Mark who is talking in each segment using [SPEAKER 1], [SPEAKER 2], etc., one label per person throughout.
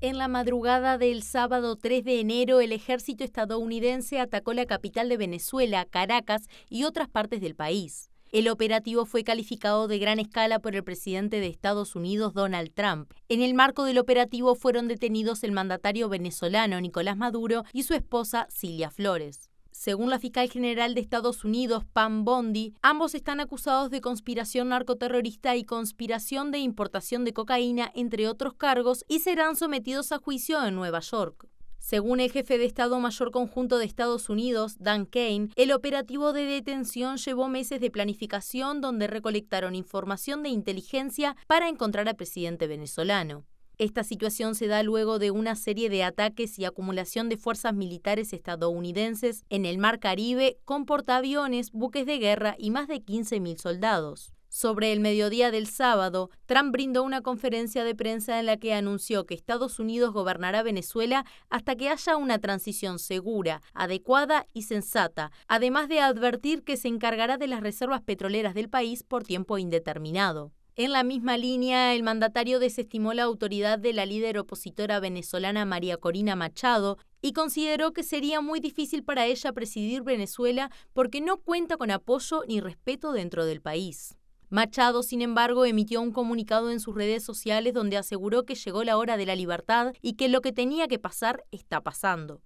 [SPEAKER 1] En la madrugada del sábado 3 de enero, el ejército estadounidense atacó la capital de Venezuela, Caracas, y otras partes del país. El operativo fue calificado de gran escala por el presidente de Estados Unidos, Donald Trump. En el marco del operativo fueron detenidos el mandatario venezolano Nicolás Maduro y su esposa Cilia Flores. Según la fiscal general de Estados Unidos, Pam Bondi, ambos están acusados de conspiración narcoterrorista y conspiración de importación de cocaína, entre otros cargos, y serán sometidos a juicio en Nueva York. Según el jefe de Estado Mayor Conjunto de Estados Unidos, Dan Kane, el operativo de detención llevó meses de planificación donde recolectaron información de inteligencia para encontrar al presidente venezolano. Esta situación se da luego de una serie de ataques y acumulación de fuerzas militares estadounidenses en el Mar Caribe con portaaviones, buques de guerra y más de 15.000 soldados. Sobre el mediodía del sábado, Trump brindó una conferencia de prensa en la que anunció que Estados Unidos gobernará Venezuela hasta que haya una transición segura, adecuada y sensata, además de advertir que se encargará de las reservas petroleras del país por tiempo indeterminado. En la misma línea, el mandatario desestimó la autoridad de la líder opositora venezolana María Corina Machado y consideró que sería muy difícil para ella presidir Venezuela porque no cuenta con apoyo ni respeto dentro del país. Machado, sin embargo, emitió un comunicado en sus redes sociales donde aseguró que llegó la hora de la libertad y que lo que tenía que pasar está pasando.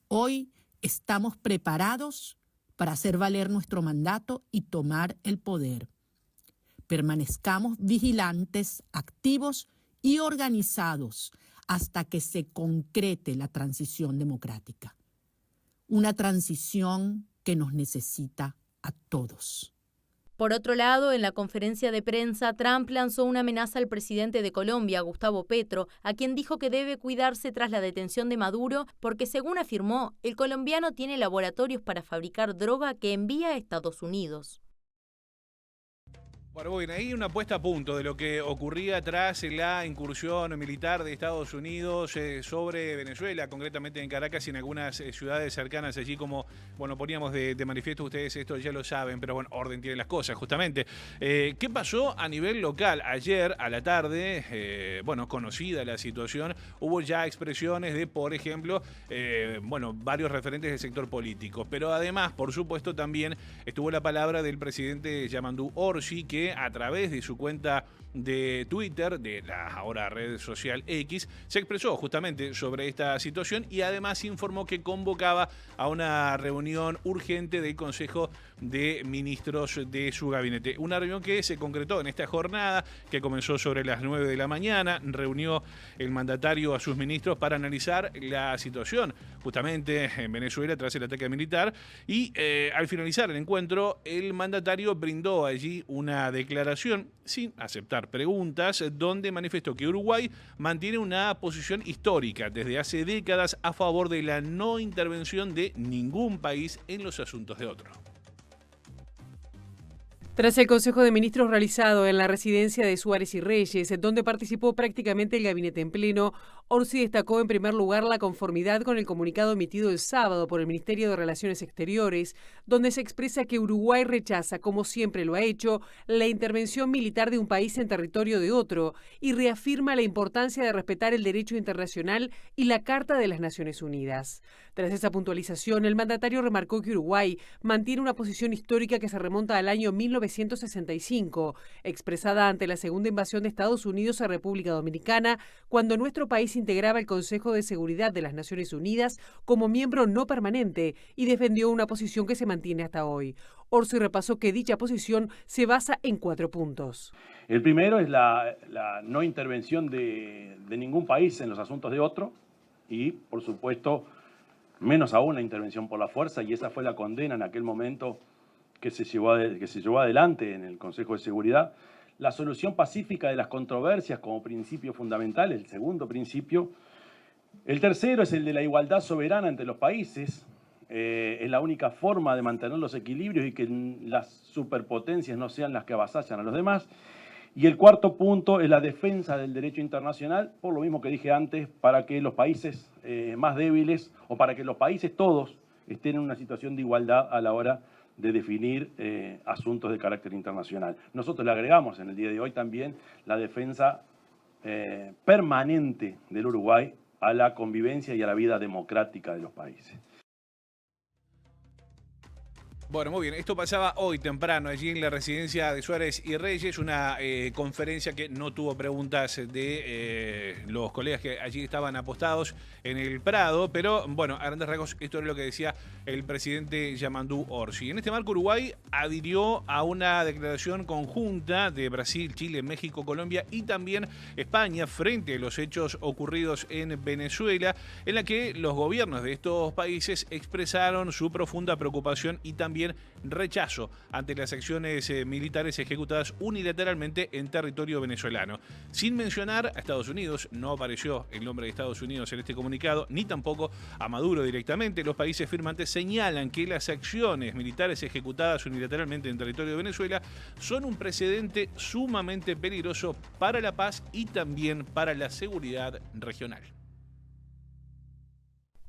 [SPEAKER 2] Hoy estamos preparados para hacer valer nuestro mandato y tomar el poder. Permanezcamos vigilantes, activos y organizados hasta que se concrete la transición democrática. Una transición que nos necesita a todos.
[SPEAKER 1] Por otro lado, en la conferencia de prensa, Trump lanzó una amenaza al presidente de Colombia, Gustavo Petro, a quien dijo que debe cuidarse tras la detención de Maduro porque, según afirmó, el colombiano tiene laboratorios para fabricar droga que envía a Estados Unidos.
[SPEAKER 3] Bueno, bien, ahí una puesta a punto de lo que ocurría tras la incursión militar de Estados Unidos sobre Venezuela, concretamente en Caracas y en algunas ciudades cercanas allí, como, bueno, poníamos de manifiesto, ustedes esto ya lo saben, pero bueno, orden tiene las cosas, justamente. ¿Qué pasó a nivel local? Ayer a la tarde, bueno, conocida la situación, hubo ya expresiones de, por ejemplo, bueno, varios referentes del sector político, pero además, por supuesto, también estuvo la palabra del presidente Yamandu Orsi, que a través de su cuenta de Twitter, de la ahora red social X, se expresó justamente sobre esta situación y además informó que convocaba a una reunión urgente del Consejo de Ministros de su gabinete. Una reunión que se concretó en esta jornada, que comenzó sobre las 9 de la mañana. Reunió el mandatario a sus ministros para analizar la situación justamente en Venezuela tras el ataque militar y al finalizar el encuentro, el mandatario brindó allí una declaración sin aceptar preguntas, donde manifestó que Uruguay mantiene una posición histórica desde hace décadas a favor de la no intervención de ningún país en los asuntos de otro.
[SPEAKER 4] Tras el Consejo de Ministros realizado en la residencia de Suárez y Reyes, donde participó prácticamente el gabinete en pleno, Orsi destacó en primer lugar la conformidad con el comunicado emitido el sábado por el Ministerio de Relaciones Exteriores, donde se expresa que Uruguay rechaza, como siempre lo ha hecho, la intervención militar de un país en territorio de otro y reafirma la importancia de respetar el derecho internacional y la Carta de las Naciones Unidas. Tras esa puntualización, el mandatario remarcó que Uruguay mantiene una posición histórica que se remonta al año 1965, expresada ante la segunda invasión de Estados Unidos a República Dominicana, cuando nuestro país integraba el Consejo de Seguridad de las Naciones Unidas como miembro no permanente y defendió una posición que se mantiene hasta hoy. Orsi repasó que dicha posición se basa en 4 puntos.
[SPEAKER 5] El primero es la no intervención de ningún país en los asuntos de otro y, por supuesto, menos aún la intervención por la fuerza, y esa fue la condena en aquel momento que se llevó adelante en el Consejo de Seguridad. La solución pacífica de las controversias como principio fundamental, el segundo principio. El tercero es el de la igualdad soberana entre los países. Es la única forma de mantener los equilibrios y que las superpotencias no sean las que avasallan a los demás. Y el cuarto punto es la defensa del derecho internacional, por lo mismo que dije antes, para que los países más débiles o para que los países todos estén en una situación de igualdad a la hora de definir asuntos de carácter internacional. Nosotros le agregamos en el día de hoy también la defensa permanente del Uruguay a la convivencia y a la vida democrática de los países.
[SPEAKER 3] Bueno, muy bien. Esto pasaba hoy temprano allí en la residencia de Suárez y Reyes, una conferencia que no tuvo preguntas de los colegas que allí estaban apostados en el Prado, pero bueno, a grandes rasgos esto es lo que decía el presidente Yamandú Orsi. En este marco, Uruguay adhirió a una declaración conjunta de Brasil, Chile, México, Colombia y también España frente a los hechos ocurridos en Venezuela, en la que los gobiernos de estos países expresaron su profunda preocupación y también rechazo ante las acciones militares ejecutadas unilateralmente en territorio venezolano. Sin mencionar a Estados Unidos, no apareció el nombre de Estados Unidos en este comunicado, ni tampoco a Maduro directamente. Los países firmantes señalan que las acciones militares ejecutadas unilateralmente en territorio de Venezuela son un precedente sumamente peligroso para la paz y también para la seguridad regional.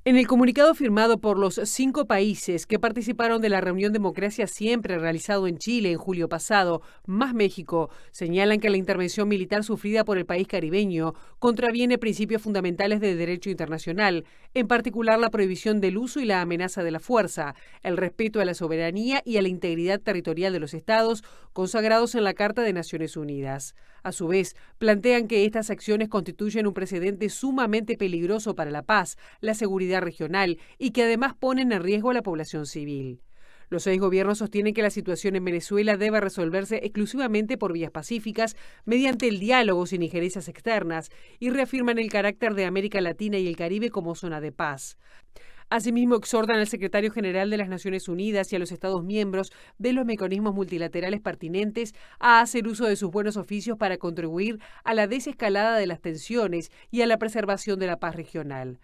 [SPEAKER 4] En el comunicado firmado por los 5 países que participaron de la reunión Democracia Siempre realizado en Chile en julio pasado, más México, señalan que la intervención militar sufrida por el país caribeño contraviene principios fundamentales de derecho internacional, en particular la prohibición del uso y la amenaza de la fuerza, el respeto a la soberanía y a la integridad territorial de los estados consagrados en la Carta de Naciones Unidas. A su vez, plantean que estas acciones constituyen un precedente sumamente peligroso para la paz, la seguridad regional y que además ponen en riesgo a la población civil. Los 6 gobiernos sostienen que la situación en Venezuela debe resolverse exclusivamente por vías pacíficas, mediante el diálogo sin injerencias externas, y reafirman el carácter de América Latina y el Caribe como zona de paz. Asimismo, exhortan al secretario general de las Naciones Unidas y a los Estados miembros de los mecanismos multilaterales pertinentes a hacer uso de sus buenos oficios para contribuir a la desescalada de las tensiones y a la preservación de la paz regional.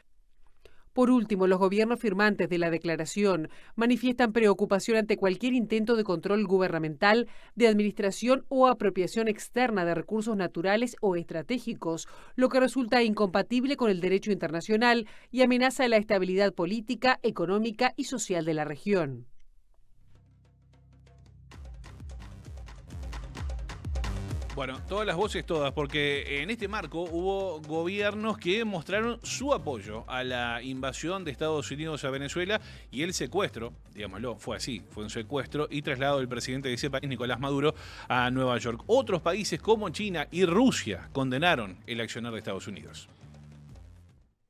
[SPEAKER 4] Por último, los gobiernos firmantes de la declaración manifiestan preocupación ante cualquier intento de control gubernamental, de administración o apropiación externa de recursos naturales o estratégicos, lo que resulta incompatible con el derecho internacional y amenaza la estabilidad política, económica y social de la región.
[SPEAKER 3] Bueno, todas las voces, todas, porque en este marco hubo gobiernos que mostraron su apoyo a la invasión de Estados Unidos a Venezuela y el secuestro, digámoslo, fue así, fue un secuestro y traslado del presidente de ese país, Nicolás Maduro, a Nueva York. Otros países como China y Rusia condenaron el accionar de Estados Unidos.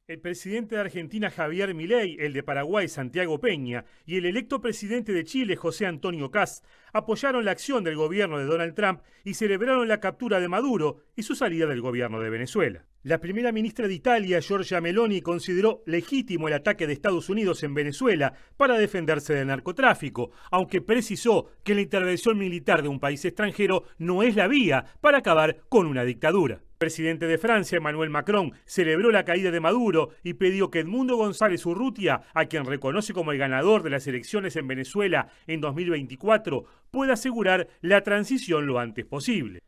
[SPEAKER 6] El presidente de Argentina, Javier Milei, el de Paraguay, Santiago Peña, y el electo presidente de Chile, José Antonio Kast, apoyaron la acción del gobierno de Donald Trump y celebraron la captura de Maduro y su salida del gobierno de Venezuela. La primera ministra de Italia, Giorgia Meloni, consideró legítimo el ataque de Estados Unidos en Venezuela para defenderse del narcotráfico, aunque precisó que la intervención militar de un país extranjero no es la vía para acabar con una dictadura. El presidente de Francia, Emmanuel Macron, celebró la caída de Maduro y pidió que Edmundo González Urrutia, a quien reconoce como el ganador de las elecciones en Venezuela en 2024, pueda asegurar la transición lo antes posible.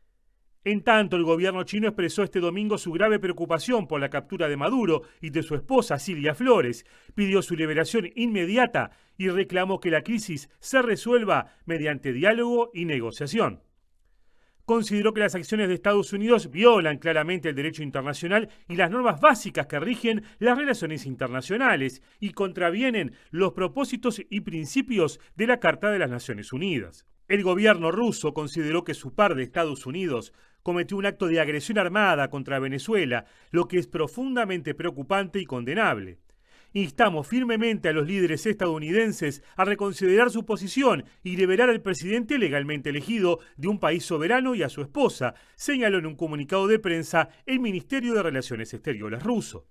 [SPEAKER 6] En tanto, el gobierno chino expresó este domingo su grave preocupación por la captura de Maduro y de su esposa Silvia Flores, pidió su liberación inmediata y reclamó que la crisis se resuelva mediante diálogo y negociación. Consideró que las acciones de Estados Unidos violan claramente el derecho internacional y las normas básicas que rigen las relaciones internacionales y contravienen los propósitos y principios de la Carta de las Naciones Unidas. El gobierno ruso consideró que su par de Estados Unidos cometió un acto de agresión armada contra Venezuela, lo que es profundamente preocupante y condenable. Instamos firmemente a los líderes estadounidenses a reconsiderar su posición y liberar al presidente legalmente elegido de un país soberano y a su esposa, señaló en un comunicado de prensa el Ministerio de Relaciones Exteriores ruso.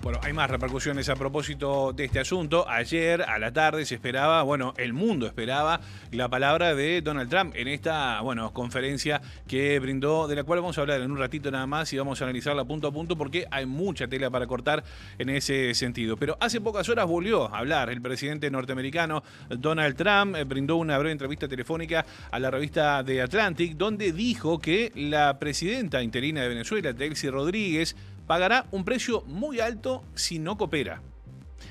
[SPEAKER 3] Bueno, hay más repercusiones a propósito de este asunto. Ayer a la tarde se esperaba, el mundo esperaba la palabra de Donald Trump en esta, conferencia que brindó, de la cual vamos a hablar en un ratito nada más y vamos a analizarla punto a punto porque hay mucha tela para cortar en ese sentido. Pero hace pocas horas volvió a hablar el presidente norteamericano Donald Trump, brindó una breve entrevista telefónica a la revista The Atlantic, donde dijo que la presidenta interina de Venezuela, Delcy Rodríguez, pagará un precio muy alto si no coopera.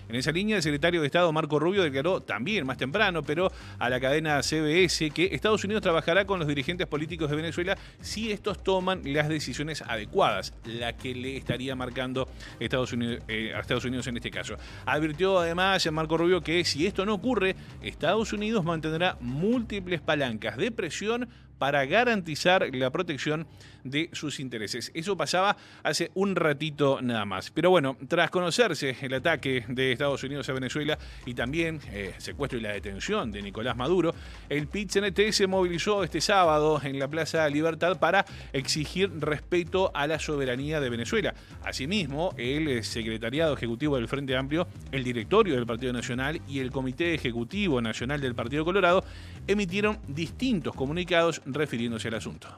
[SPEAKER 3] En esa línea, el secretario de Estado Marco Rubio declaró también más temprano, pero a la cadena CBS, que Estados Unidos trabajará con los dirigentes políticos de Venezuela si estos toman las decisiones adecuadas, la que le estaría marcando a Estados Unidos en este caso. Advirtió además Marco Rubio que si esto no ocurre, Estados Unidos mantendrá múltiples palancas de presión para garantizar la protección de sus intereses. Eso pasaba hace un ratito nada más. Pero bueno, tras conocerse el ataque de Estados Unidos a Venezuela y también secuestro y la detención de Nicolás Maduro, el PIT-CNT se movilizó este sábado en la Plaza Libertad para exigir respeto a la soberanía de Venezuela. Asimismo, el secretariado ejecutivo del Frente Amplio, el directorio del Partido Nacional y el Comité Ejecutivo Nacional del Partido Colorado emitieron distintos comunicados refiriéndose al asunto.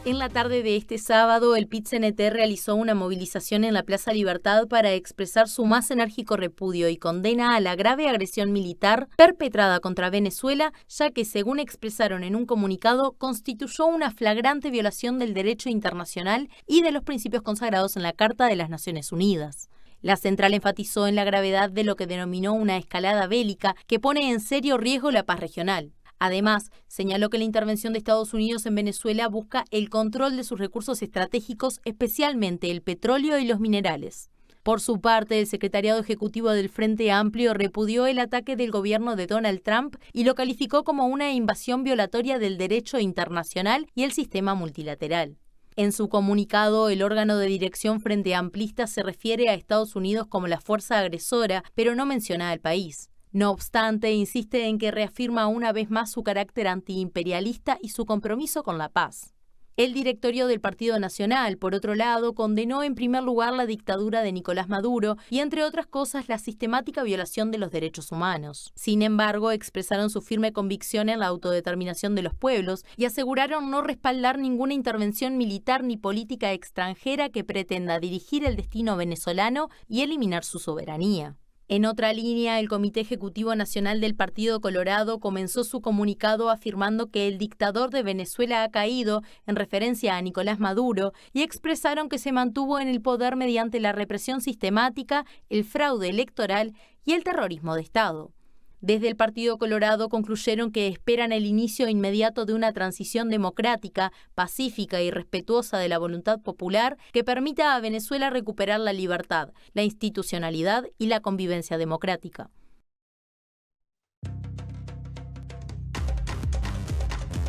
[SPEAKER 1] En la tarde de este sábado, el PIT-CNT realizó una movilización en la Plaza Libertad para expresar su más enérgico repudio y condena a la grave agresión militar perpetrada contra Venezuela, ya que, según expresaron en un comunicado, constituyó una flagrante violación del derecho internacional y de los principios consagrados en la Carta de las Naciones Unidas. La central enfatizó en la gravedad de lo que denominó una escalada bélica que pone en serio riesgo la paz regional. Además, señaló que la intervención de Estados Unidos en Venezuela busca el control de sus recursos estratégicos, especialmente el petróleo y los minerales. Por su parte, el secretariado ejecutivo del Frente Amplio repudió el ataque del gobierno de Donald Trump y lo calificó como una invasión violatoria del derecho internacional y el sistema multilateral. En su comunicado, el órgano de dirección Frente Amplista se refiere a Estados Unidos como la fuerza agresora, pero no menciona al país. No obstante, insiste en que reafirma una vez más su carácter antiimperialista y su compromiso con la paz. El directorio del Partido Nacional, por otro lado, condenó en primer lugar la dictadura de Nicolás Maduro y, entre otras cosas, la sistemática violación de los derechos humanos. Sin embargo, expresaron su firme convicción en la autodeterminación de los pueblos y aseguraron no respaldar ninguna intervención militar ni política extranjera que pretenda dirigir el destino venezolano y eliminar su soberanía. En otra línea, el Comité Ejecutivo Nacional del Partido Colorado comenzó su comunicado afirmando que el dictador de Venezuela ha caído, en referencia a Nicolás Maduro, y expresaron que se mantuvo en el poder mediante la represión sistemática, el fraude electoral y el terrorismo de Estado. Desde el Partido Colorado concluyeron que esperan el inicio inmediato de una transición democrática, pacífica y respetuosa de la voluntad popular que permita a Venezuela recuperar la libertad, la institucionalidad y la convivencia democrática.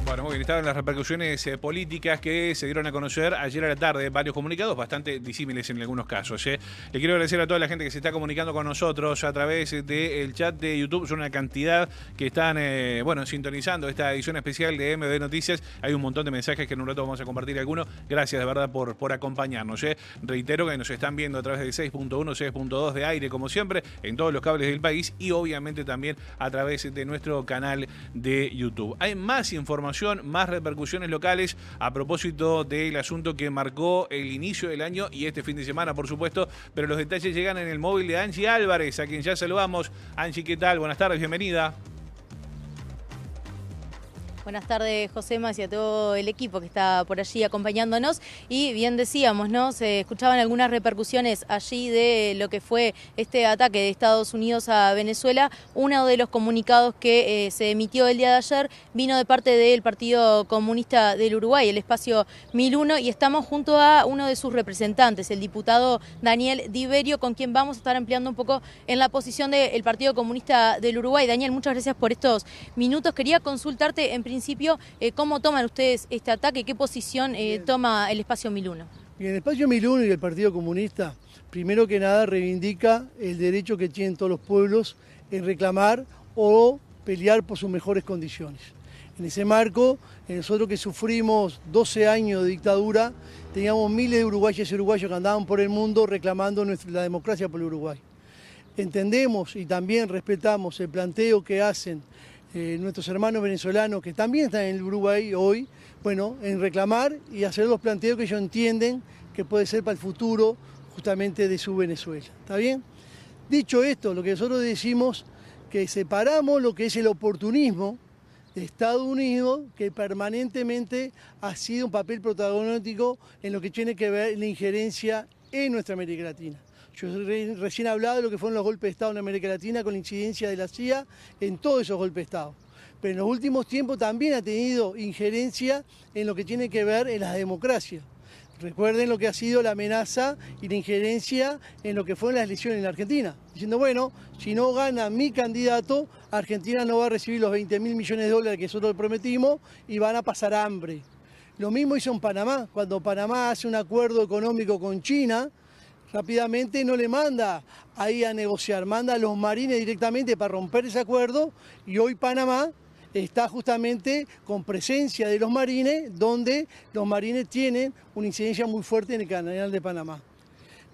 [SPEAKER 3] Bueno, muy bien, estaban las repercusiones políticas que se dieron a conocer ayer a la tarde, varios comunicados bastante disímiles en algunos casos. Le quiero agradecer a toda la gente que se está comunicando con nosotros a través del chat de YouTube. Son una cantidad que están sintonizando esta edición especial de MD Noticias. Hay un montón de mensajes que en un rato vamos a compartir algunos. Gracias de verdad por acompañarnos. Reitero que nos están viendo a través del 6.1, 6.2 de aire, como siempre, en todos los cables del país y obviamente también a través de nuestro canal de YouTube. Hay más información, más repercusiones locales a propósito del asunto que marcó el inicio del año y este fin de semana, por supuesto, pero los detalles llegan en el móvil de Angie Álvarez, a quien ya saludamos. Angie, ¿qué tal? Buenas tardes, bienvenida.
[SPEAKER 1] Buenas tardes, Josema, y a todo el equipo que está por allí acompañándonos. Y bien decíamos, ¿no? Se escuchaban algunas repercusiones allí de lo que fue este ataque de Estados Unidos a Venezuela. Uno de los comunicados que se emitió el día de ayer vino de parte del Partido Comunista del Uruguay, el espacio 1001, y estamos junto a uno de sus representantes, el diputado Daniel Diverio, con quien vamos a estar ampliando un poco en la posición del Partido Comunista del Uruguay. Daniel, muchas gracias por estos minutos. Quería consultarte en principio cómo toman ustedes este ataque, qué posición toma el espacio 1001.
[SPEAKER 7] Bien, el espacio 1001 y el Partido Comunista, primero que nada, reivindica el derecho que tienen todos los pueblos en reclamar o pelear por sus mejores condiciones. En ese marco, nosotros que sufrimos 12 años de dictadura, teníamos miles de uruguayas y uruguayos que andaban por el mundo reclamando la democracia por el Uruguay. Entendemos y también respetamos el planteo que hacen nuestros hermanos venezolanos que también están en el Uruguay hoy, en reclamar y hacer los planteos que ellos entienden que puede ser para el futuro justamente de su Venezuela. ¿Está bien? Dicho esto, lo que nosotros decimos que separamos lo que es el oportunismo de Estados Unidos, que permanentemente ha sido un papel protagónico en lo que tiene que ver la injerencia en nuestra América Latina. Yo recién hablaba de lo que fueron los golpes de Estado en América Latina con la incidencia de la CIA en todos esos golpes de Estado. Pero en los últimos tiempos también ha tenido injerencia en lo que tiene que ver en las democracias. Recuerden lo que ha sido la amenaza y la injerencia en lo que fueron las elecciones en la Argentina, diciendo, bueno, si no gana mi candidato, Argentina no va a recibir los 20.000 millones de dólares que nosotros le prometimos y van a pasar hambre. Lo mismo hizo en Panamá, cuando Panamá hace un acuerdo económico con China, rápidamente no le manda ahí a negociar, manda a los marines directamente para romper ese acuerdo y hoy Panamá está justamente con presencia de los marines, donde los marines tienen una incidencia muy fuerte en el Canal de Panamá.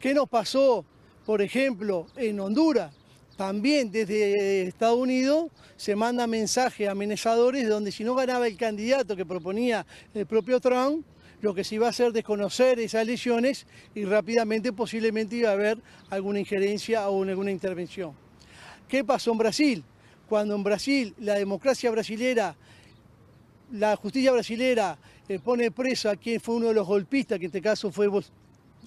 [SPEAKER 7] ¿Qué nos pasó, por ejemplo, en Honduras? También desde Estados Unidos se mandan mensajes amenazadores donde si no ganaba el candidato que proponía el propio Trump, lo que se iba a hacer es desconocer esas elecciones y rápidamente posiblemente iba a haber alguna injerencia o alguna intervención. ¿Qué pasó en Brasil? Cuando en Brasil la democracia brasilera, la justicia brasilera pone preso a quien fue uno de los golpistas, que en este caso fue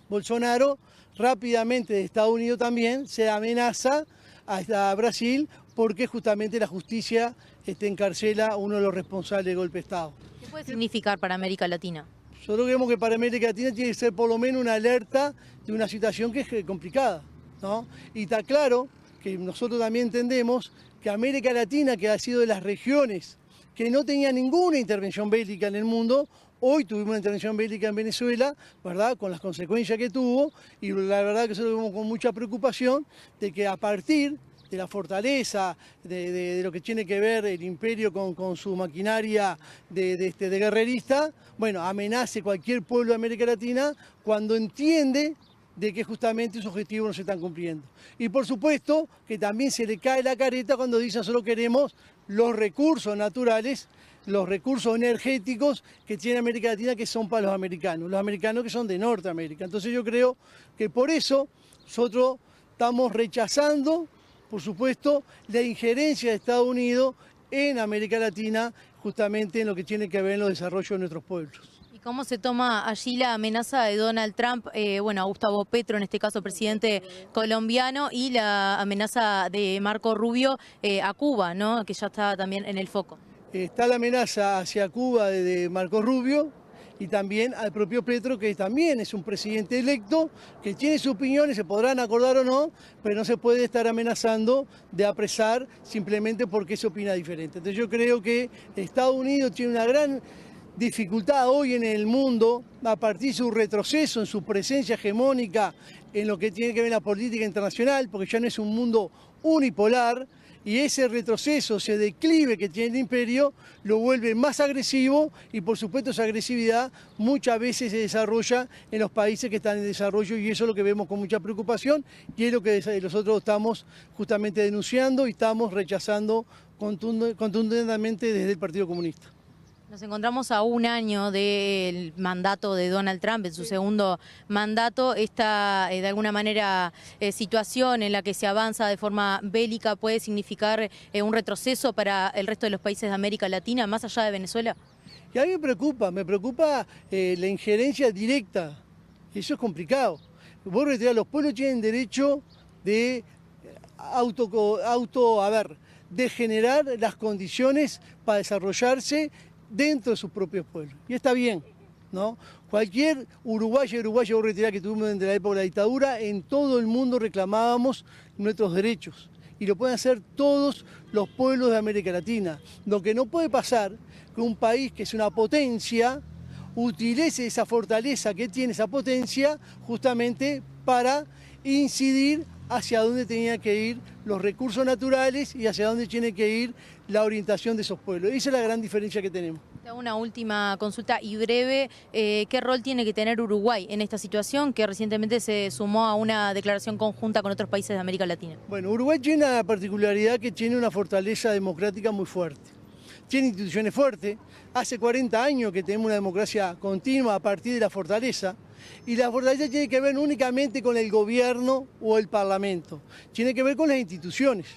[SPEAKER 7] Bolsonaro, rápidamente de Estados Unidos también se amenaza a Brasil porque justamente la justicia encarcela a uno de los responsables del golpe de Estado.
[SPEAKER 1] ¿Qué puede significar para América Latina?
[SPEAKER 7] Nosotros creemos que para América Latina tiene que ser por lo menos una alerta de una situación que es complicada, ¿no? Y está claro que nosotros también entendemos que América Latina, que ha sido de las regiones que no tenía ninguna intervención bélica en el mundo, hoy tuvimos una intervención bélica en Venezuela, ¿verdad?, con las consecuencias que tuvo, y la verdad que nosotros vemos con mucha preocupación de que a partir de la fortaleza, de lo que tiene que ver el imperio con su maquinaria de guerrerista, bueno, amenace cualquier pueblo de América Latina cuando entiende de que justamente sus objetivos no se están cumpliendo. Y por supuesto que también se le cae la careta cuando dicen solo queremos los recursos naturales, los recursos energéticos que tiene América Latina que son para los americanos que son de Norteamérica. Entonces yo creo que por eso nosotros estamos rechazando, por supuesto, la injerencia de Estados Unidos en América Latina, justamente en lo que tiene que ver en los desarrollos de nuestros pueblos.
[SPEAKER 1] ¿Cómo se toma allí la amenaza de Donald Trump, a Gustavo Petro, en este caso presidente colombiano, y la amenaza de Marco Rubio a Cuba, ¿no?, que ya está también en el foco?
[SPEAKER 7] Está la amenaza hacia Cuba de Marco Rubio y también al propio Petro, que también es un presidente electo, que tiene sus opiniones, se podrán acordar o no, pero no se puede estar amenazando de apresar simplemente porque se opina diferente. Entonces yo creo que Estados Unidos tiene una gran dificultad hoy en el mundo a partir de su retroceso en su presencia hegemónica en lo que tiene que ver la política internacional, porque ya no es un mundo unipolar, y ese retroceso, ese declive que tiene el imperio, lo vuelve más agresivo y por supuesto esa agresividad muchas veces se desarrolla en los países que están en desarrollo y eso es lo que vemos con mucha preocupación y es lo que nosotros estamos justamente denunciando y estamos rechazando contundentemente desde el Partido Comunista.
[SPEAKER 1] Nos encontramos a un año del mandato de Donald Trump, en su segundo mandato. Esta, de alguna manera, situación en la que se avanza de forma bélica puede significar un retroceso para el resto de los países de América Latina, más allá de Venezuela.
[SPEAKER 7] Y a mí me preocupa la injerencia directa, eso es complicado. Los pueblos tienen derecho de de generar las condiciones para desarrollarse dentro de sus propios pueblos. Y está bien, ¿no? Cualquier uruguayo, vos retirás que tuvimos desde la época de la dictadura, en todo el mundo reclamábamos nuestros derechos. Y lo pueden hacer todos los pueblos de América Latina. Lo que no puede pasar es que un país que es una potencia utilice esa fortaleza que tiene esa potencia justamente para incidir hacia dónde tenían que ir los recursos naturales y hacia dónde tiene que ir la orientación de esos pueblos. Esa es la gran diferencia que tenemos.
[SPEAKER 1] Una última consulta y breve. ¿Qué rol tiene que tener Uruguay en esta situación que recientemente se sumó a una declaración conjunta con otros países de América Latina?
[SPEAKER 7] Bueno, Uruguay tiene la particularidad que tiene una fortaleza democrática muy fuerte. Tiene instituciones fuertes. Hace 40 años que tenemos una democracia continua a partir de la fortaleza. Y la fortaleza tiene que ver no únicamente con el gobierno o el parlamento, tiene que ver con las instituciones,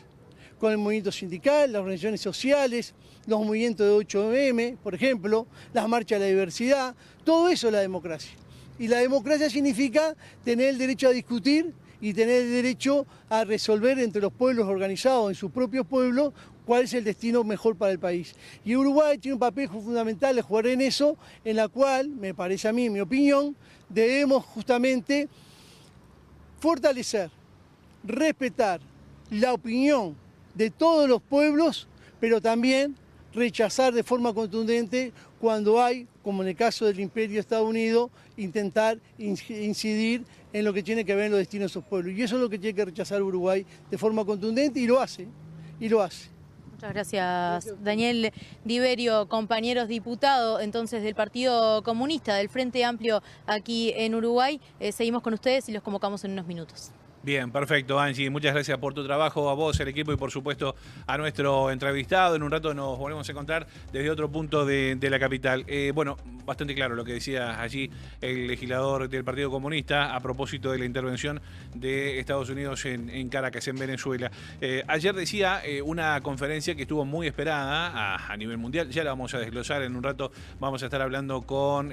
[SPEAKER 7] con el movimiento sindical, las organizaciones sociales, los movimientos de 8M, por ejemplo, las marchas de la diversidad, todo eso es la democracia. Y la democracia significa tener el derecho a discutir y tener derecho a resolver entre los pueblos organizados en sus propios pueblos cuál es el destino mejor para el país. Y Uruguay tiene un papel fundamental de jugar en eso, en la cual, me parece a mí, en mi opinión, debemos justamente fortalecer, respetar la opinión de todos los pueblos, pero también rechazar de forma contundente cuando hay, como en el caso del Imperio de Estados Unidos, intentar incidir en lo que tiene que ver en los destinos de esos pueblos. Y eso es lo que tiene que rechazar Uruguay de forma contundente y lo hace,
[SPEAKER 1] Muchas gracias, Daniel Diverio, compañeros diputados entonces del Partido Comunista, del Frente Amplio aquí en Uruguay. Seguimos con ustedes y los convocamos en unos minutos.
[SPEAKER 3] Bien, perfecto, Angie. Muchas gracias por tu trabajo, a vos, el equipo y por supuesto a nuestro entrevistado. En un rato nos volvemos a encontrar desde otro punto de la capital. Bueno, bastante claro lo que decía allí el legislador del Partido Comunista a propósito de la intervención de Estados Unidos en Caracas, en Venezuela. Ayer decía una conferencia que estuvo muy esperada a nivel mundial. Ya la vamos a desglosar en un rato. Vamos a estar hablando con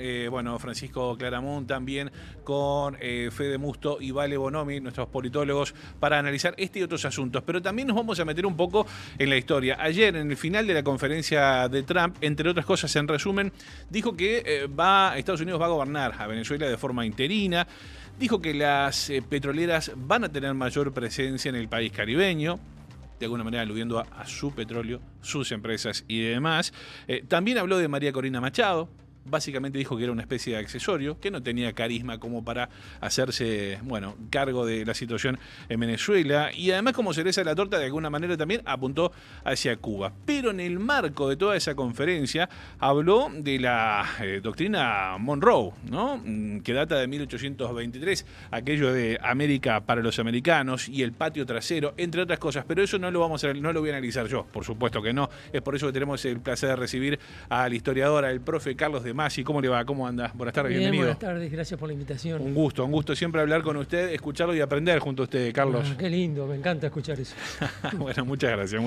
[SPEAKER 3] Francisco Claramunt, también con Fede Musto y Vale Bonomi, nuestros politólogos, para analizar este y otros asuntos. Pero también nos vamos a meter un poco en la historia. Ayer, en el final de la conferencia de Trump, entre otras cosas, en resumen, dijo que Estados Unidos va a gobernar a Venezuela de forma interina. Dijo que las petroleras van a tener mayor presencia en el país caribeño, de alguna manera aludiendo a su petróleo, sus empresas y demás. También habló de María Corina Machado. Básicamente dijo que era una especie de accesorio, que no tenía carisma como para hacerse, cargo de la situación en Venezuela. Y además, como cereza de la torta, de alguna manera también apuntó hacia Cuba. Pero en el marco de toda esa conferencia, habló de la doctrina Monroe, ¿no? Que data de 1823, aquello de América para los americanos y el patio trasero, entre otras cosas. Pero eso no lo voy a analizar yo, por supuesto que no. Es por eso que tenemos el placer de recibir al historiador, al profe Carlos de Masi. ¿Cómo le va? ¿Cómo anda? Buenas tardes,
[SPEAKER 8] Bien,
[SPEAKER 3] bienvenido.
[SPEAKER 8] Buenas tardes, gracias por la invitación.
[SPEAKER 3] Un gusto siempre hablar con usted, escucharlo y aprender junto a usted, Carlos.
[SPEAKER 8] Qué lindo, me encanta escuchar eso.
[SPEAKER 3] Bueno, muchas gracias.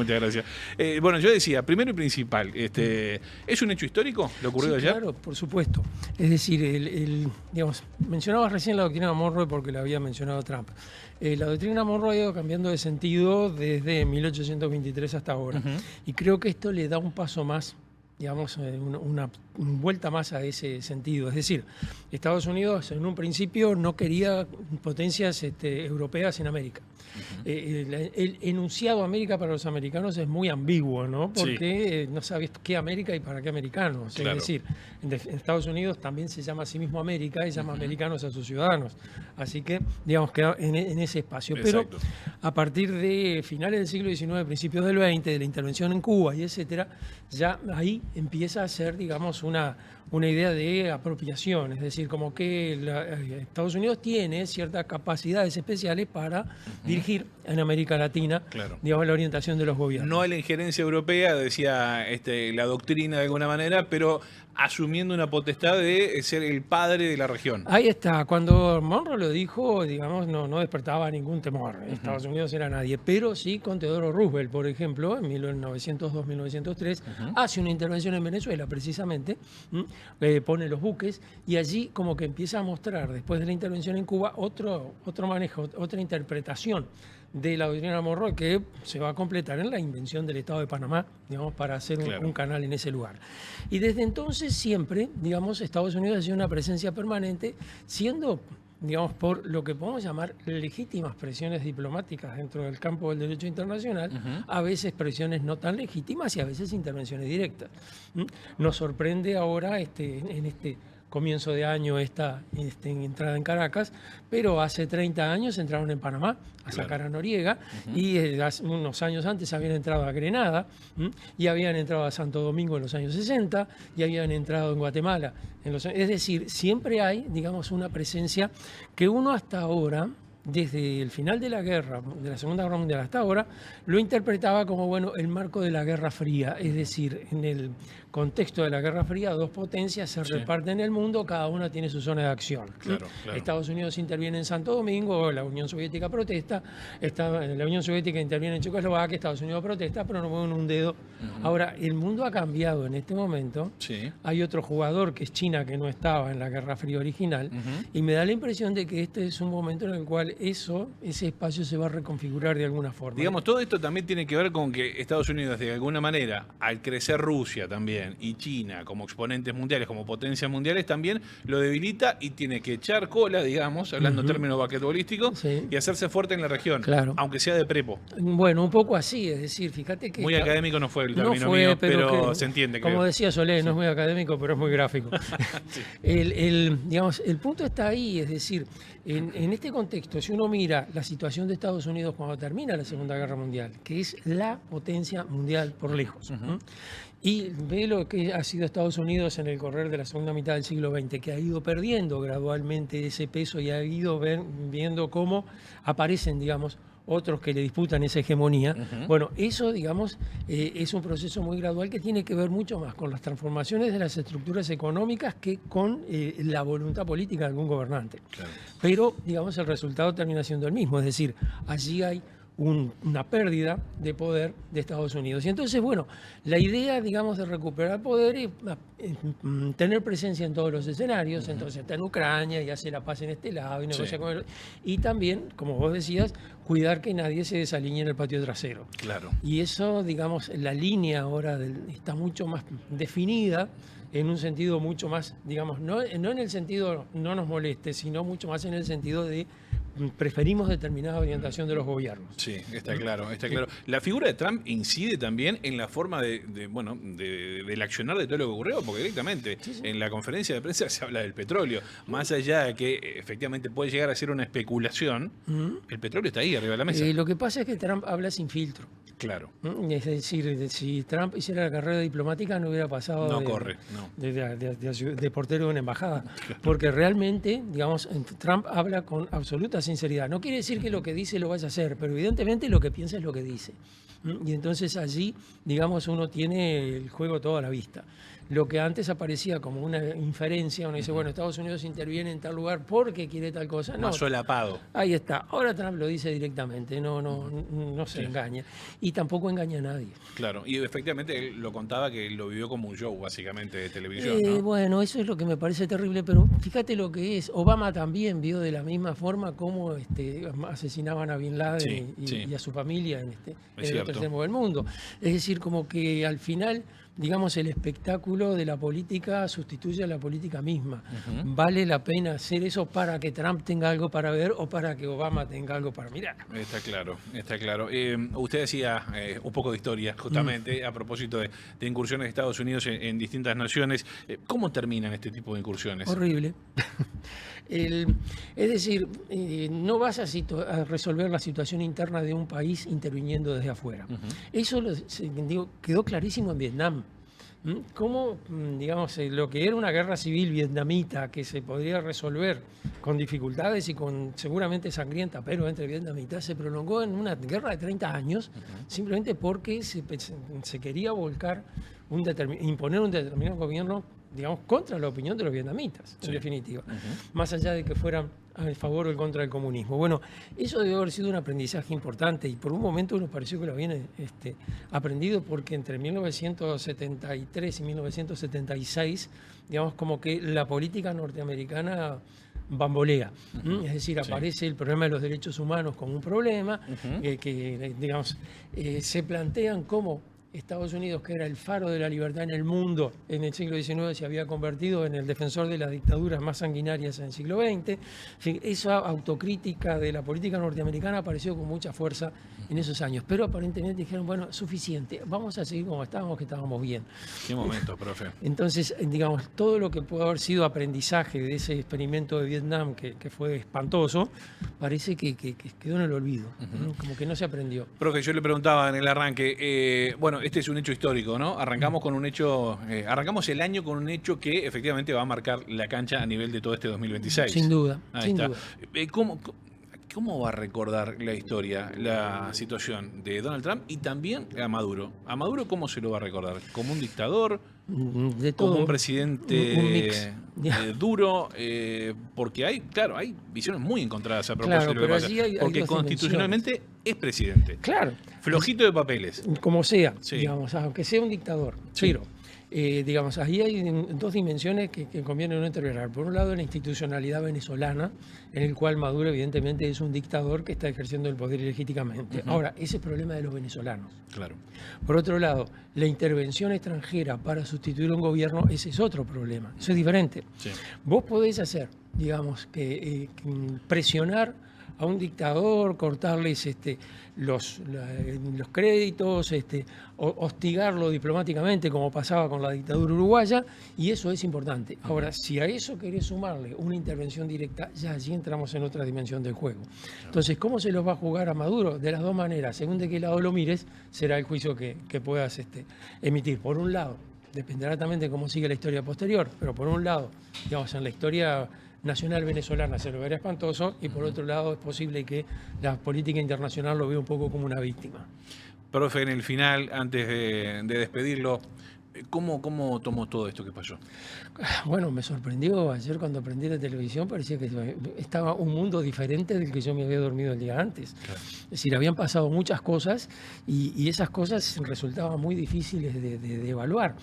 [SPEAKER 3] Yo decía, primero y principal, ¿es un hecho histórico lo ocurrido ayer?
[SPEAKER 8] Claro, por supuesto. Es decir, mencionabas recién la doctrina Monroe porque la había mencionado Trump. La doctrina Monroe ha ido cambiando de sentido desde 1823 hasta ahora. Y creo que esto le da un paso más, una vuelta más a ese sentido. Es decir, Estados Unidos en un principio no quería potencias europeas en América. El enunciado América para los americanos es muy ambiguo, ¿no? Porque no sabes qué América y para qué americanos. Claro. Es decir, en Estados Unidos también se llama a sí mismo América y llama americanos a sus ciudadanos. Así que, queda en ese espacio. Exacto. Pero a partir de finales del siglo XIX, principios del XX, de la intervención en Cuba y etcétera, ya ahí empieza a ser, una idea de apropiación, es decir, como que Estados Unidos tiene ciertas capacidades especiales para dirigir en América Latina, la orientación de los gobiernos.
[SPEAKER 3] No hay la injerencia europea, decía la doctrina de alguna manera, pero asumiendo una potestad de ser el padre de la región.
[SPEAKER 8] Ahí está, cuando Monroe lo dijo, no despertaba ningún temor. Estados Unidos era nadie, pero sí con Teodoro Roosevelt, por ejemplo, en 1902-1903, hace una intervención en Venezuela, precisamente, pone los buques, y allí como que empieza a mostrar, después de la intervención en Cuba, otro manejo, otra interpretación de la doctrina Monroe que se va a completar en la invención del Estado de Panamá, para hacer un canal en ese lugar. Y desde entonces siempre, Estados Unidos ha sido una presencia permanente, siendo, por lo que podemos llamar legítimas presiones diplomáticas dentro del campo del derecho internacional, a veces presiones no tan legítimas y a veces intervenciones directas. Nos sorprende ahora en este comienzo de año esta entrada en Caracas, pero hace 30 años entraron en Panamá a sacar a Noriega y unos años antes habían entrado a Grenada y habían entrado a Santo Domingo en los años 60 y habían entrado en Guatemala. Es decir, siempre hay, una presencia que uno hasta ahora, desde el final de la guerra, de la Segunda Guerra Mundial hasta ahora, lo interpretaba como, el marco de la Guerra Fría. Es decir, en el contexto de la Guerra Fría, dos potencias se reparten el mundo, cada una tiene su zona de acción. Claro. Estados Unidos interviene en Santo Domingo, la Unión Soviética protesta, la Unión Soviética interviene en Checoslovaquia, Estados Unidos protesta, pero no mueven un dedo. Ahora, el mundo ha cambiado en este momento. Hay otro jugador, que es China, que no estaba en la Guerra Fría original, y me da la impresión de que este es un momento en el cual ese espacio se va a reconfigurar de alguna forma.
[SPEAKER 3] Digamos, todo esto también tiene que ver con que Estados Unidos, de alguna manera, al crecer Rusia también y China como exponentes mundiales, como potencias mundiales, también lo debilita y tiene que echar cola, digamos, hablando en términos basquetbolísticos,
[SPEAKER 8] Sí.
[SPEAKER 3] y hacerse fuerte en la región,
[SPEAKER 8] Claro.
[SPEAKER 3] aunque sea de prepo.
[SPEAKER 8] Bueno, un poco así, es decir, fíjate que...
[SPEAKER 3] Muy académico no fue el
[SPEAKER 8] No
[SPEAKER 3] término
[SPEAKER 8] fue,
[SPEAKER 3] mío,
[SPEAKER 8] pero
[SPEAKER 3] pero se entiende.
[SPEAKER 8] Como
[SPEAKER 3] creo.
[SPEAKER 8] decía Solé, no es muy académico, pero es muy gráfico. Digamos, el punto está ahí, es decir, en este contexto, si uno mira la situación de Estados Unidos cuando termina la Segunda Guerra Mundial, que es la potencia mundial por lejos, y ve lo que ha sido Estados Unidos en el correr de la segunda mitad del siglo XX, que ha ido perdiendo gradualmente ese peso y ha ido viendo cómo aparecen, digamos, otros que le disputan esa hegemonía. Bueno, eso, digamos, es un proceso muy gradual que tiene que ver mucho más con las transformaciones de las estructuras económicas que con la voluntad política de algún gobernante.
[SPEAKER 3] Claro.
[SPEAKER 8] Pero, digamos, el resultado termina siendo el mismo, es decir, allí hay una pérdida de poder de Estados Unidos. Y entonces, bueno, la idea, digamos, de recuperar poder es tener presencia en todos los escenarios. Entonces está en Ucrania y hace la paz en este lado y negocia con él. Y también, como vos decías, cuidar que nadie se desalinee en el patio trasero.
[SPEAKER 3] Claro.
[SPEAKER 8] Y eso, digamos, la línea ahora está mucho más definida, en un sentido mucho más, digamos, no en el sentido no nos moleste, sino mucho más en el sentido de preferimos determinada orientación de los gobiernos.
[SPEAKER 3] Sí, está claro, está claro. La figura de Trump incide también en la forma del accionar de todo lo que ocurrió, porque directamente en la conferencia de prensa se habla del petróleo. Más allá de que efectivamente puede llegar a ser una especulación, el petróleo está ahí arriba de la mesa.
[SPEAKER 8] Lo que pasa es que Trump habla sin filtro.
[SPEAKER 3] Claro.
[SPEAKER 8] Es decir, si Trump hiciera la carrera diplomática no hubiera pasado de portero de una embajada. Porque realmente, digamos, Trump habla con absoluta sinceridad. No quiere decir que lo que dice lo vaya a hacer, pero evidentemente lo que piensa es lo que dice. Y entonces allí, digamos, uno tiene el juego todo a la vista. Lo que antes aparecía como una inferencia, uno dice, bueno, Estados Unidos interviene en tal lugar porque quiere tal cosa. No,
[SPEAKER 3] más solapado.
[SPEAKER 8] Ahí está. Ahora Trump lo dice directamente, no se engaña. Y tampoco engaña a nadie.
[SPEAKER 3] Claro, y efectivamente él lo contaba que lo vivió como un show, básicamente, de televisión, ¿no?
[SPEAKER 8] Bueno, eso es lo que me parece terrible, pero fíjate lo que es. Obama también vio de la misma forma cómo asesinaban a Bin Laden y a su familia en el otro extremo del mundo. Es decir, como que al final, digamos, el espectáculo de la política sustituye a la política misma. ¿Vale la pena hacer eso para que Trump tenga algo para ver o para que Obama tenga algo para mirar?
[SPEAKER 3] Está claro, está claro. Usted decía un poco de historia, justamente, a propósito de incursiones de Estados Unidos en distintas naciones. ¿Cómo terminan este tipo de incursiones?
[SPEAKER 8] Horrible. Es decir, no vas a resolver la situación interna de un país interviniendo desde afuera. Eso quedó clarísimo en Vietnam. Cómo, digamos, lo que era una guerra civil vietnamita que se podría resolver con dificultades y con seguramente sangrienta, pero entre vietnamitas, se prolongó en una guerra de 30 años, simplemente porque se quería volcar, imponer un determinado gobierno, digamos, contra la opinión de los vietnamitas, en definitiva, más allá de que fueran a favor o en contra del comunismo. Bueno, eso debe haber sido un aprendizaje importante y por un momento nos pareció que lo habían aprendido, porque entre 1973 y 1976, digamos, como que la política norteamericana bambolea. Es decir, aparece el problema de los derechos humanos como un problema, que digamos, se plantean como Estados Unidos, que era el faro de la libertad en el mundo en el siglo XIX, se había convertido en el defensor de las dictaduras más sanguinarias en el siglo XX. En fin, esa autocrítica de la política norteamericana apareció con mucha fuerza en esos años. Pero aparentemente dijeron, bueno, suficiente, vamos a seguir como estábamos, que estábamos bien.
[SPEAKER 3] ¿Qué momento, profe?
[SPEAKER 8] Entonces, digamos, todo lo que pudo haber sido aprendizaje de ese experimento de Vietnam, que fue espantoso, parece que quedó en el olvido, como que no se aprendió.
[SPEAKER 3] Profe, yo le preguntaba en el arranque, bueno, este es un hecho histórico, ¿no? Arrancamos con un hecho, arrancamos el año con un hecho que efectivamente va a marcar la cancha a nivel de todo este 2026.
[SPEAKER 8] Sin duda,
[SPEAKER 3] Ahí
[SPEAKER 8] sin
[SPEAKER 3] está.
[SPEAKER 8] duda.
[SPEAKER 3] ¿Cómo va a recordar la historia, la situación de Donald Trump y también a Maduro? ¿A Maduro cómo se lo va a recordar? ¿Como un dictador?
[SPEAKER 8] De todo,
[SPEAKER 3] ¿Como un presidente
[SPEAKER 8] un mix.
[SPEAKER 3] duro? Porque hay visiones muy encontradas a propósito de lo que pasa. Porque constitucionalmente es presidente.
[SPEAKER 8] Claro.
[SPEAKER 3] Flojito de papeles.
[SPEAKER 8] Como sea,
[SPEAKER 3] Sí.
[SPEAKER 8] digamos, aunque sea un dictador.
[SPEAKER 3] Sí.
[SPEAKER 8] Pero digamos, ahí hay dos dimensiones que conviene no interpretar. Por un lado, la institucionalidad venezolana, en el cual Maduro evidentemente es un dictador que está ejerciendo el poder ilegítimamente. Ahora, ese es el problema de los venezolanos.
[SPEAKER 3] Claro.
[SPEAKER 8] Por otro lado, la intervención extranjera para sustituir un gobierno, ese es otro problema. Eso es diferente.
[SPEAKER 3] Sí.
[SPEAKER 8] Vos podés hacer, digamos, que presionar a un dictador, cortarles los créditos, hostigarlo diplomáticamente, como pasaba con la dictadura uruguaya, y eso es importante. Ahora, si a eso querés sumarle una intervención directa, ya allí entramos en otra dimensión del juego. Entonces, ¿cómo se los va a jugar a Maduro? De las dos maneras. Según de qué lado lo mires, será el juicio que puedas emitir. Por un lado, dependerá también de cómo sigue la historia posterior, pero por un lado, digamos, en la historia nacional venezolana se lo verá espantoso, y por otro lado es posible que la política internacional lo vea un poco como una víctima.
[SPEAKER 3] Profe, en el final, antes de despedirlo, ¿cómo tomó todo esto que pasó?
[SPEAKER 8] Bueno, me sorprendió ayer cuando prendí la televisión, parecía que estaba un mundo diferente del que yo me había dormido el día antes. Claro. Es decir, habían pasado muchas cosas y esas cosas resultaban muy difíciles de evaluar.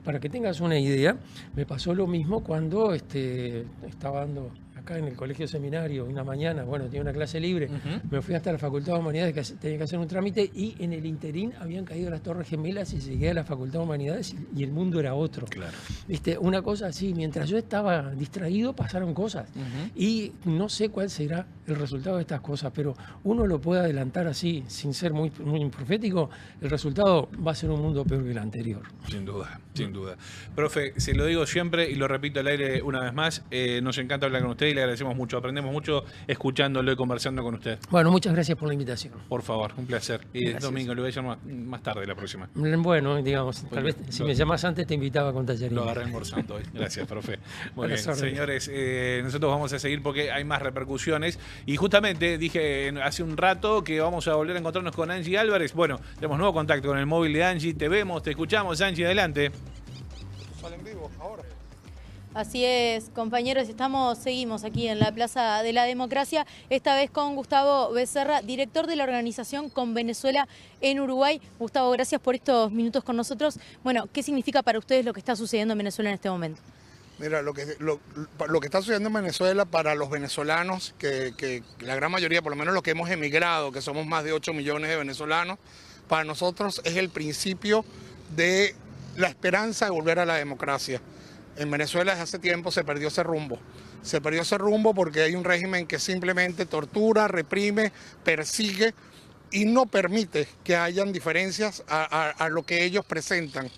[SPEAKER 8] Para que tengas una idea, me pasó lo mismo cuando estaba dando acá en el Colegio Seminario una mañana, bueno, tenía una clase libre, me fui hasta la Facultad de Humanidades, que tenía que hacer un trámite, y en el interín habían caído las Torres Gemelas y llegué a la Facultad de Humanidades y el mundo era otro. Claro. Una cosa así, mientras yo estaba distraído pasaron cosas y no sé cuál será el resultado de estas cosas, pero uno lo puede adelantar así, sin ser muy profético, el resultado va a ser un mundo peor que el anterior.
[SPEAKER 3] Sin duda, sin duda. Profe, se lo digo siempre y lo repito al aire una vez más, nos encanta hablar con usted y le agradecemos mucho, aprendemos mucho escuchándolo y conversando con usted.
[SPEAKER 8] Bueno, muchas gracias por la invitación.
[SPEAKER 3] Por favor, un placer. Y Domingo, lo voy a llamar más tarde la próxima.
[SPEAKER 8] Bueno, digamos, tal vez si me llamas antes te invitaba con tallarines.
[SPEAKER 3] Lo agarré almorzando hoy. Gracias, profe. Muy bien, señores, nosotros vamos a seguir porque hay más repercusiones. Y justamente dije hace un rato que vamos a volver a encontrarnos con Angie Álvarez. Bueno, tenemos nuevo contacto con el móvil de Angie. Te vemos, te escuchamos. Angie, adelante.
[SPEAKER 9] Salen vivos ahora.
[SPEAKER 1] Así es, compañeros, seguimos aquí en la Plaza de la Democracia, esta vez con Gustavo Becerra, director de la organización Con Venezuela en Uruguay. Gustavo, gracias por estos minutos con nosotros. Bueno, ¿qué significa para ustedes lo que está sucediendo en Venezuela en este momento?
[SPEAKER 9] Mira, lo que está sucediendo en Venezuela para los venezolanos, que la gran mayoría, por lo menos los que hemos emigrado, que somos más de 8 millones de venezolanos, para nosotros es el principio de la esperanza de volver a la democracia. En Venezuela desde hace tiempo se perdió ese rumbo. Se perdió ese rumbo porque hay un régimen que simplemente tortura, reprime, persigue y no permite que hayan diferencias a lo que ellos presentan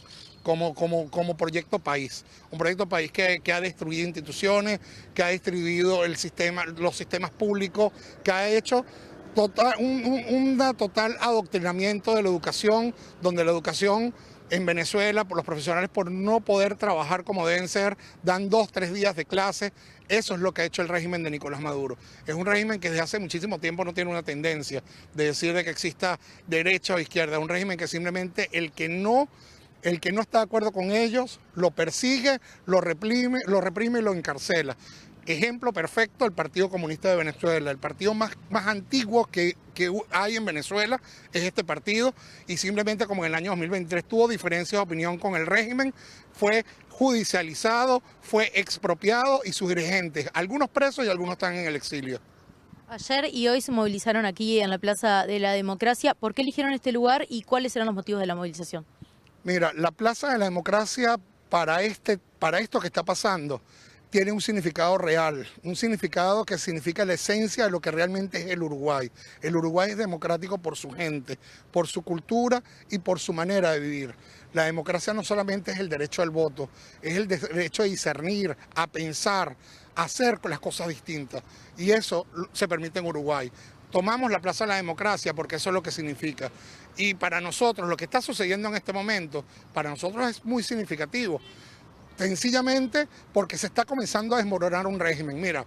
[SPEAKER 9] como proyecto país. Un proyecto país que ha destruido instituciones, que ha destruido los sistemas públicos, que ha hecho un total adoctrinamiento de la educación, donde la educación en Venezuela, por los profesionales, por no poder trabajar como deben ser, dan 2 o 3 días de clase. Eso es lo que ha hecho el régimen de Nicolás Maduro. Es un régimen que desde hace muchísimo tiempo no tiene una tendencia de decir de que exista derecha o izquierda. Un régimen que simplemente el que no está de acuerdo con ellos lo persigue, lo reprime y lo encarcela. Ejemplo perfecto, el Partido Comunista de Venezuela, el partido más antiguo que hay en Venezuela es este partido, y simplemente como en el año 2023 tuvo diferencias de opinión con el régimen, fue judicializado, fue expropiado y sus dirigentes, algunos presos y algunos están en el exilio.
[SPEAKER 1] Ayer y hoy se movilizaron aquí en la Plaza de la Democracia. ¿Por qué eligieron este lugar y cuáles serán los motivos de la movilización?
[SPEAKER 9] Mira, la Plaza de la Democracia para esto que está pasando tiene un significado real, un significado que significa la esencia de lo que realmente es el Uruguay. El Uruguay es democrático por su gente, por su cultura y por su manera de vivir. La democracia no solamente es el derecho al voto, es el derecho a discernir, a pensar, a hacer las cosas distintas. Y eso se permite en Uruguay. Tomamos la Plaza de la Democracia porque eso es lo que significa. Y para nosotros, lo que está sucediendo en este momento, para nosotros es muy significativo. Sencillamente porque se está comenzando a desmoronar un régimen. Mira,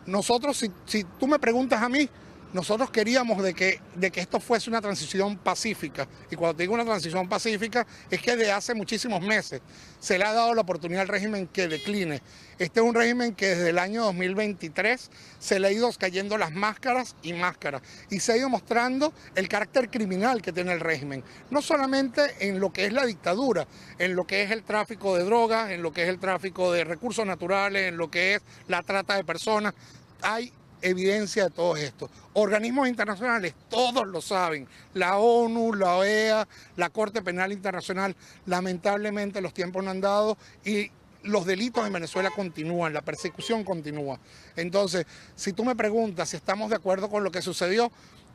[SPEAKER 9] nosotros, si tú me preguntas a mí, Nosotros queríamos de que esto fuese una transición pacífica. Y cuando te digo una transición pacífica, es que desde hace muchísimos meses se le ha dado la oportunidad al régimen que decline. Este es un régimen que desde el año 2023 se le ha ido cayendo las máscaras y máscaras. Y se ha ido mostrando el carácter criminal que tiene el régimen. No solamente en lo que es la dictadura, en lo que es el tráfico de drogas, en lo que es el tráfico de recursos naturales, en lo que es la trata de personas. Hay evidencia de todo esto. Organismos internacionales, todos lo saben, la ONU, la OEA, la Corte Penal Internacional, lamentablemente los tiempos no han dado y los delitos en Venezuela continúan, la persecución continúa. Entonces, si tú me preguntas si estamos de acuerdo con lo que sucedió,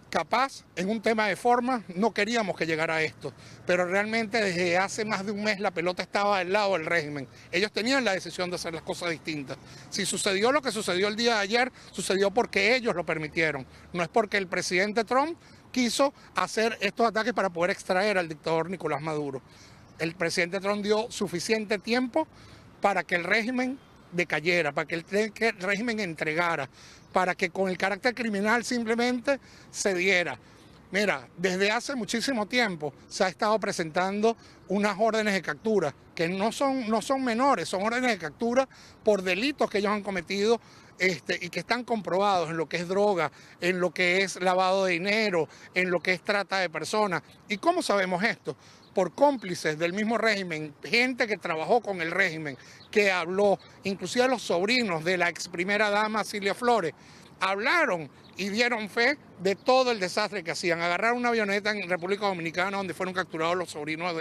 [SPEAKER 9] capaz, en un tema de forma, no queríamos que llegara a esto, pero realmente desde hace más de un mes la pelota estaba del lado del régimen. Ellos tenían la decisión de hacer las cosas distintas. Si sucedió lo que sucedió el día de ayer, sucedió porque ellos lo permitieron. No es porque el presidente Trump quiso hacer estos ataques para poder extraer al dictador Nicolás Maduro. El presidente Trump dio suficiente tiempo para que el régimen decayera, para que el régimen entregara, para que con el carácter criminal simplemente se diera. Mira, desde hace muchísimo tiempo se ha estado presentando unas órdenes de captura que no son menores, son órdenes de captura por delitos que ellos han cometido y que están comprobados en lo que es droga, en lo que es lavado de dinero, en lo que es trata de personas. ¿Y cómo sabemos esto? Por cómplices del mismo régimen, gente que trabajó con el régimen, que habló, inclusive los sobrinos de la ex primera dama Cilia Flores, hablaron y dieron fe de todo el desastre que hacían. Agarraron una avioneta en República Dominicana donde fueron capturados los sobrinos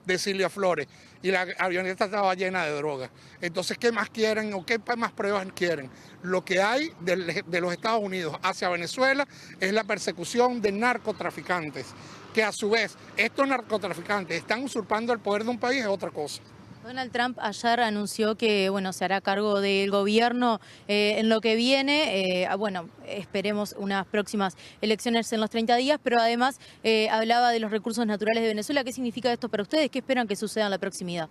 [SPEAKER 9] de Cilia Flores y la avioneta estaba llena de drogas. Entonces, ¿qué más quieren o qué más pruebas quieren? Lo que hay de los Estados Unidos hacia Venezuela es la persecución de narcotraficantes, que a su vez estos narcotraficantes están usurpando el poder de un país, es otra cosa.
[SPEAKER 1] Donald Trump ayer anunció que se hará cargo del gobierno en lo que viene. Esperemos unas próximas elecciones en los 30 días, pero además hablaba de los recursos naturales de Venezuela. ¿Qué significa esto para ustedes? ¿Qué esperan que suceda en la proximidad?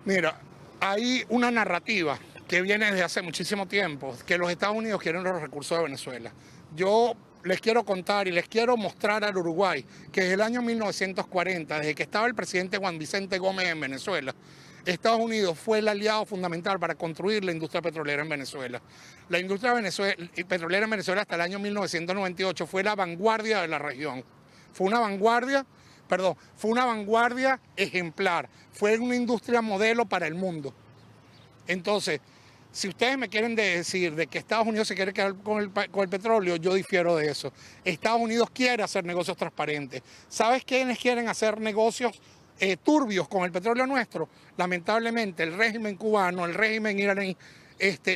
[SPEAKER 9] Mira, hay una narrativa que viene desde hace muchísimo tiempo, que los Estados Unidos quieren los recursos de Venezuela. Yo les quiero contar y les quiero mostrar al Uruguay que desde el año 1940, desde que estaba el presidente Juan Vicente Gómez en Venezuela, Estados Unidos fue el aliado fundamental para construir la industria petrolera en Venezuela. La industria petrolera en Venezuela hasta el año 1998 fue la vanguardia de la región. Fue una vanguardia ejemplar, fue una industria modelo para el mundo. Entonces, si ustedes me quieren decir de que Estados Unidos se quiere quedar con el petróleo, yo difiero de eso. Estados Unidos quiere hacer negocios transparentes. ¿Sabes quiénes quieren hacer negocios turbios con el petróleo nuestro? Lamentablemente, el régimen cubano, el régimen iraní,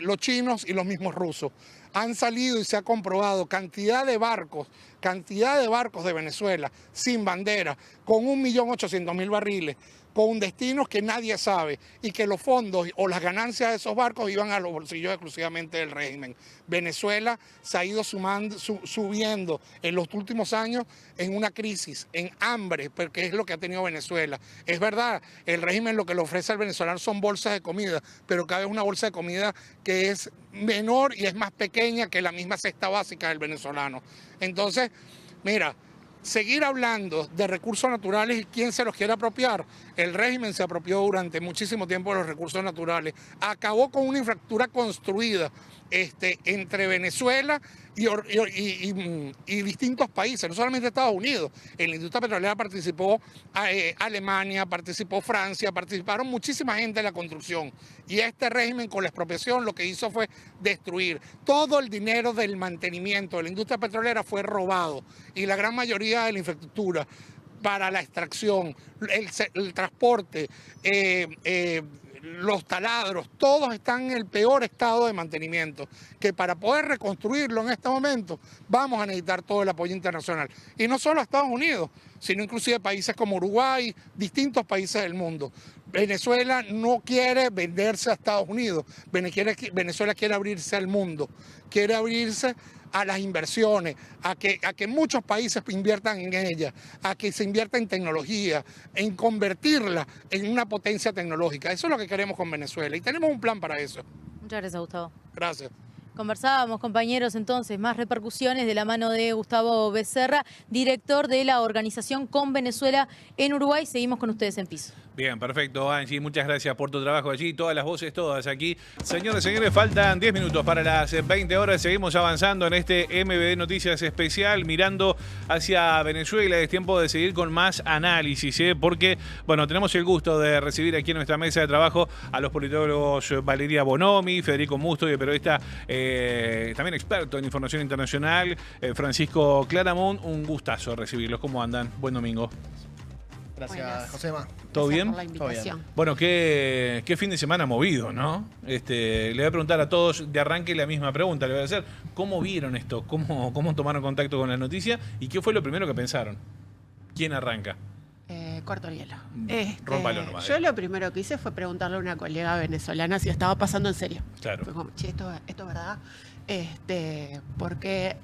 [SPEAKER 9] los chinos y los mismos rusos. Han salido y se ha comprobado cantidad de barcos de Venezuela sin bandera, con 1.800.000 barriles, con destinos que nadie sabe y que los fondos o las ganancias de esos barcos iban a los bolsillos exclusivamente del régimen. Venezuela se ha ido subiendo en los últimos años en una crisis, en hambre, porque es lo que ha tenido Venezuela. Es verdad, el régimen lo que le ofrece al venezolano son bolsas de comida, pero cada vez una bolsa de comida que es menor y es más pequeña que la misma cesta básica del venezolano. Entonces, mira, seguir hablando de recursos naturales y quién se los quiere apropiar. El régimen se apropió durante muchísimo tiempo de los recursos naturales. Acabó con una infraestructura construida entre Venezuela y distintos países, no solamente Estados Unidos. En la industria petrolera participó Alemania, participó Francia, participaron muchísima gente en la construcción. Y este régimen con la expropiación lo que hizo fue destruir. Todo el dinero del mantenimiento de la industria petrolera fue robado y la gran mayoría de la infraestructura para la extracción, el transporte, los taladros, todos están en el peor estado de mantenimiento, que para poder reconstruirlo en este momento vamos a necesitar todo el apoyo internacional. Y no solo a Estados Unidos, sino inclusive países como Uruguay, distintos países del mundo. Venezuela no quiere venderse a Estados Unidos, Venezuela quiere abrirse al mundo, quiere abrirse a las inversiones, a que muchos países inviertan en ella, a que se invierta en tecnología, en convertirla en una potencia tecnológica. Eso es lo que queremos con Venezuela y tenemos un plan para eso.
[SPEAKER 1] Muchas gracias, Gustavo.
[SPEAKER 9] Gracias.
[SPEAKER 1] Conversábamos, compañeros, entonces, más repercusiones de la mano de Gustavo Becerra, director de la organización Con Venezuela en Uruguay. Seguimos con ustedes en Piso.
[SPEAKER 3] Bien, perfecto, Angie. Muchas gracias por tu trabajo allí. Todas las voces, todas aquí. Señores, señores, faltan 10 minutos para las 20 horas. Seguimos avanzando en este MBD Noticias especial, mirando hacia Venezuela. Es tiempo de seguir con más análisis, porque, bueno, tenemos el gusto de recibir aquí en nuestra mesa de trabajo a los politólogos Valeria Bonomi, Federico Musto, y el periodista también experto en información internacional, Francisco Claramunt. Un gustazo recibirlos. ¿Cómo andan? Buen domingo.
[SPEAKER 10] Gracias,
[SPEAKER 11] Buenas.
[SPEAKER 10] Josema.
[SPEAKER 3] ¿Todo bien?
[SPEAKER 11] Por la invitación.
[SPEAKER 3] Bueno, qué fin de semana movido, ¿no? Le voy a preguntar a todos de arranque la misma pregunta. Le voy a hacer, ¿cómo vieron esto? ¿Cómo tomaron contacto con la noticia? ¿Y qué fue lo primero que pensaron? ¿Quién arranca?
[SPEAKER 11] Corto el hielo.
[SPEAKER 3] Rómpalo nomás.
[SPEAKER 11] Yo lo primero que hice fue preguntarle a una colega venezolana si estaba pasando en serio.
[SPEAKER 3] Claro.
[SPEAKER 11] Fue como, che, esto es verdad. Porque